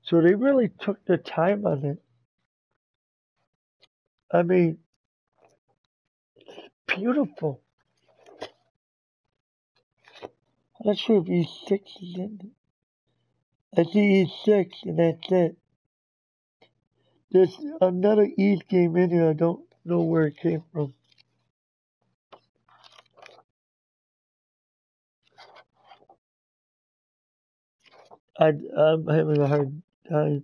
So they really took the time on it. I mean, it's beautiful. I'm not sure if E6 is in it. I see E6 and that's it. There's another E's game in here. I don't know where it came from. I'm having a hard time.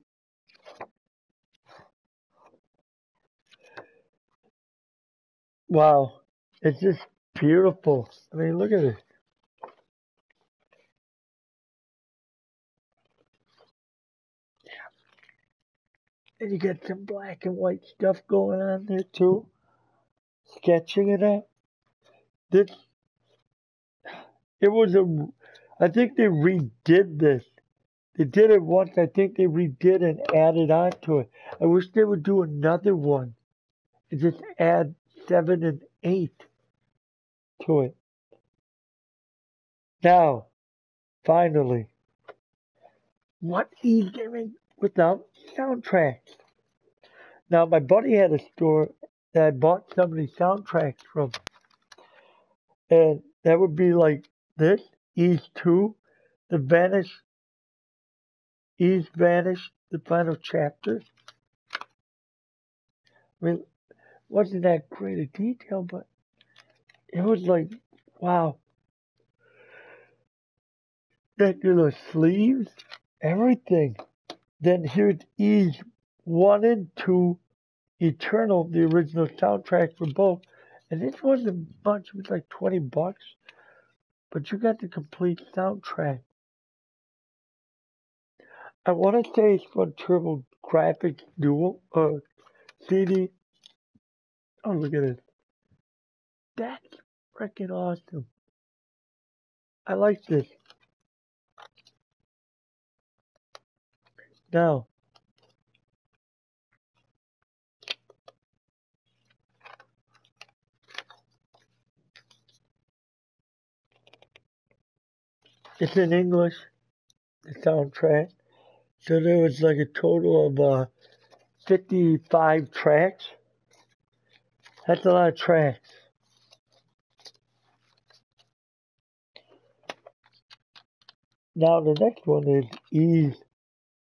Wow. It's just beautiful. I mean, look at it. And you got some black and white stuff going on there too. Sketching it up. This, it was I think they redid this. They did it once. I think they redid and added on to it. I wish they would do another one and just add 7 and 8 to it. Now, finally, what is gaming without soundtracks? Now, my buddy had a store that I bought some of these soundtracks from. And that would be like this, Ys 2, the Vanish, Ys Vanish, the final chapter. I mean, wasn't that great a detail, but it was like, wow. That little sleeves, everything. Then here's Ys 1 and 2, Eternal, the original soundtrack for both. And this wasn't much, it was like 20 bucks. But you got the complete soundtrack. I want to say it's from Turbo Graphics Dual CD. Oh, look at it. That's freaking awesome. I like this. Now, it's in English, the soundtrack. So there was like a total of 55 tracks. That's a lot of tracks. Now the next one is Ys,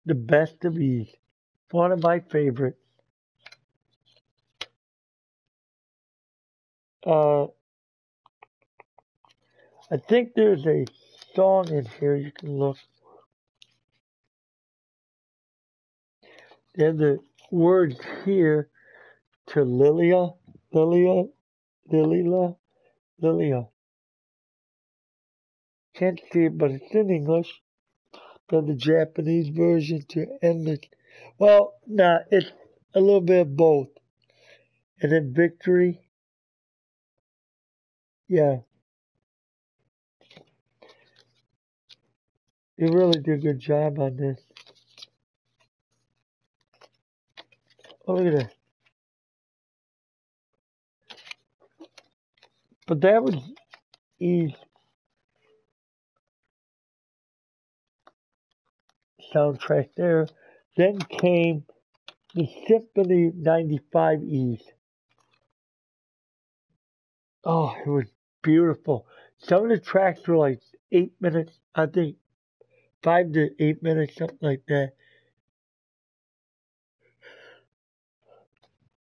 the best of Ys. One of my favorites. I think there's a song in here you can look. There's the words here to Lilia. Can't see it, but it's in English. Then the Japanese version to Endless. Well, nah, it's a little bit of both. And then Victory. Yeah. You really did a good job on this. Oh, look at that. But that was E's soundtrack there. Then came the Symphony 95 E's. Oh, it was beautiful. Some of the tracks were like 8 minutes, I think 5 to 8 minutes, something like that.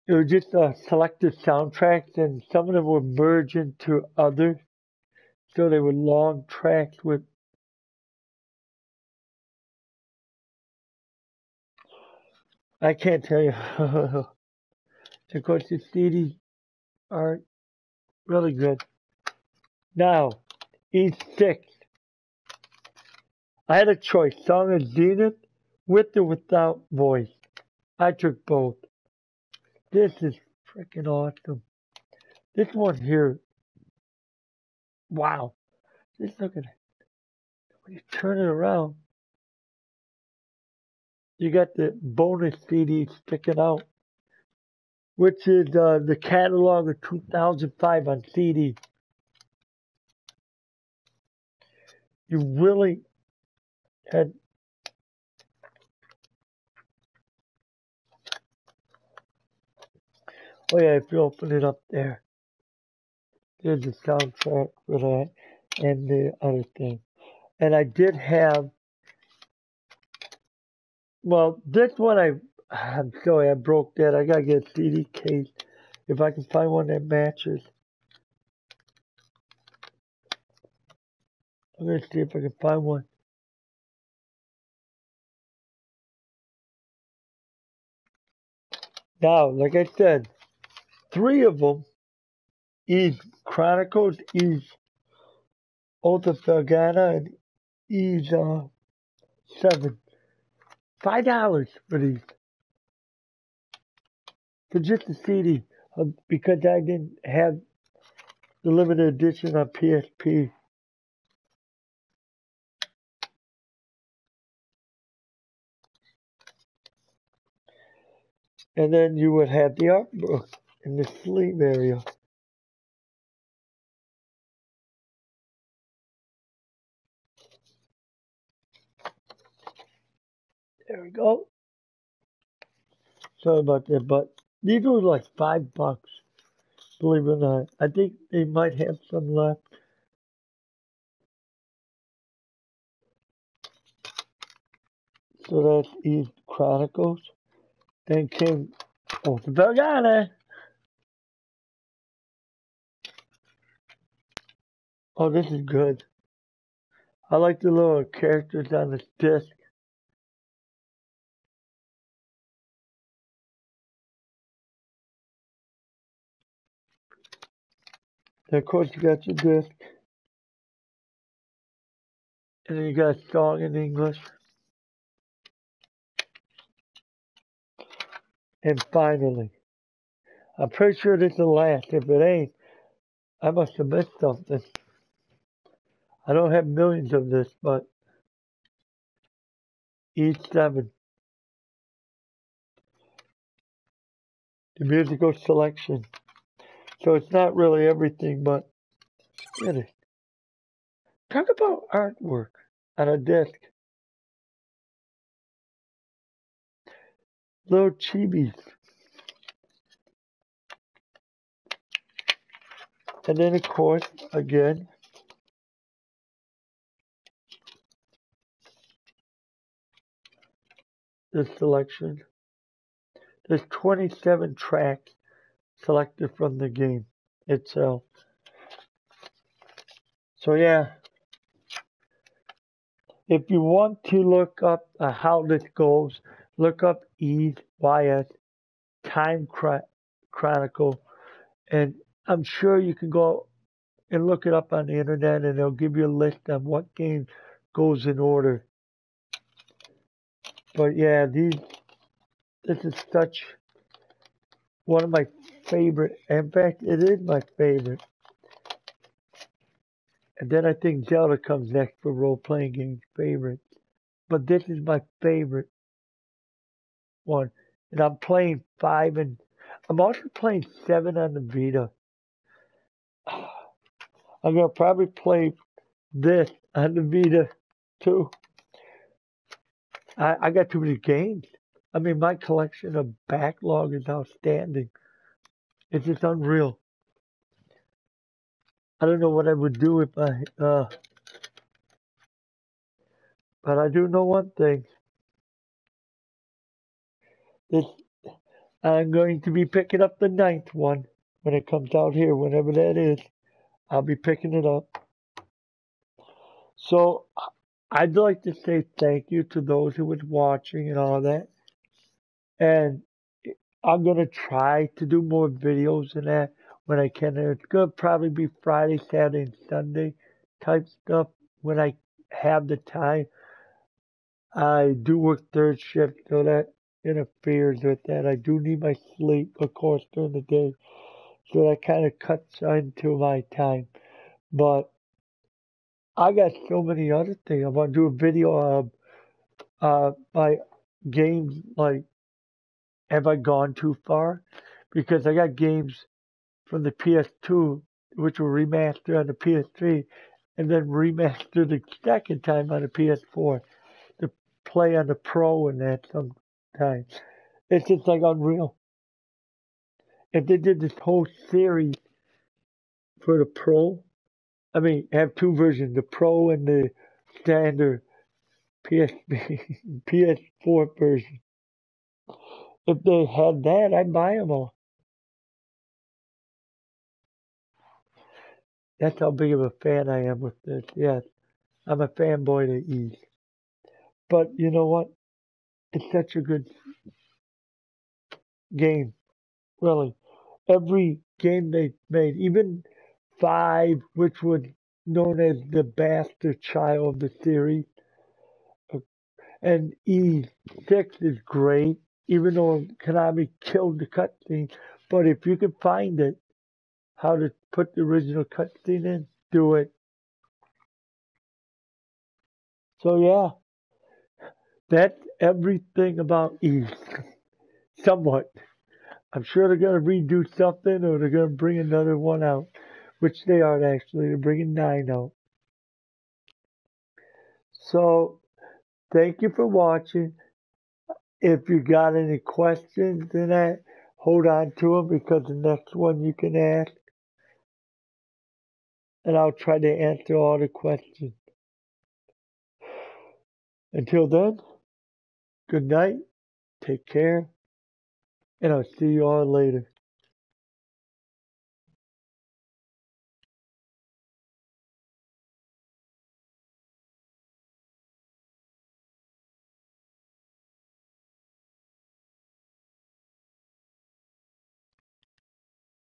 It was just selected soundtracks, and some of them were merged into others. So they were long tracks with. I can't tell you. Of course, the CDs are really good. Now, E6. I had a choice, Song of Zenith, with or without voice. I took both. This is freaking awesome. This one here, wow. Just look at it. When you turn it around, you got the bonus CD sticking out, which is the catalog of 2005 on CD. You really had. Oh yeah, if you open it up there, there's the soundtrack for that and the other thing. And I did have, well, this one I'm sorry, I broke that. I gotta get a CD case if I can find one that matches. I'm gonna see if I can find one. Now, like I said, 3 of them, Ys Chronicles, Ys Oath of Felghana, and Ys 7. $5 for these. For just the CD. Because I didn't have the limited edition on PSP. And then you would have the art book in the sleeve area. There we go. Sorry about that, but these were like $5, believe it or not. I think they might have some left. So that's Ys Chronicles. Then came Oath of Felghana. Oh, this is good. I like the little characters on this disc. And of course, you got your disc. And then you got a song in English. And finally, I'm pretty sure this is the last. If it ain't, I must have missed something. I don't have millions of this, but Ys 7. The musical selection. So it's not really everything, but it is. Talk about artwork on a disc. Little chibis. And then, of course, again, the selection. There's 27 tracks selected from the game. itself. So yeah, if you want to look up how this goes, look up EYS Time Chronicle, and I'm sure you can go and look it up on the internet, and they'll give you a list of what game goes in order. But yeah, this is such one of my favorite. In fact, it is my favorite. And then I think Zelda comes next for role-playing games favorite. But this is my favorite one. And I'm playing 5 and I'm also playing 7 on the Vita. I'm gonna probably play this on the Vita too. I got too many games. I mean, my collection of backlog is outstanding. It's just unreal. I don't know what I would do if but I do know one thing. This, I'm going to be picking up the 9th one when it comes out here, whenever that is. I'll be picking it up. So I'd like to say thank you to those who was watching and all that. And I'm gonna try to do more videos and that when I can. It's gonna probably be Friday, Saturday, and Sunday type stuff when I have the time. I do work third shift, so that interferes with that. I do need my sleep, of course, during the day, so that kind of cuts into my time. But I got so many other things. I want to do a video of my games, like have I gone too far? Because I got games from the PS2 which were remastered on the PS3 and then remastered the second time on the PS4 to play on the Pro and that sometimes. It's just like unreal. If they did this whole series for the Pro, I mean, have two versions, the Pro and the standard PS4 version. If they had that, I'd buy them all. That's how big of a fan I am with this. Yes, I'm a fanboy to Ys. But you know what? It's such a good game, really. Every game they made, even 5, which was known as the bastard child of the series, and E6 is great, even though Konami killed the cutscene. But if you can find it, how to put the original cutscene in, do it. So yeah, that's everything about Ys. Somewhat. I'm sure they're going to redo something or they're going to bring another one out, which they aren't actually. They're bringing 9 out. So, thank you for watching. If you got any questions in that, hold on to them because the next one you can ask. And I'll try to answer all the questions. Until then, good night, take care, and I'll see you all later.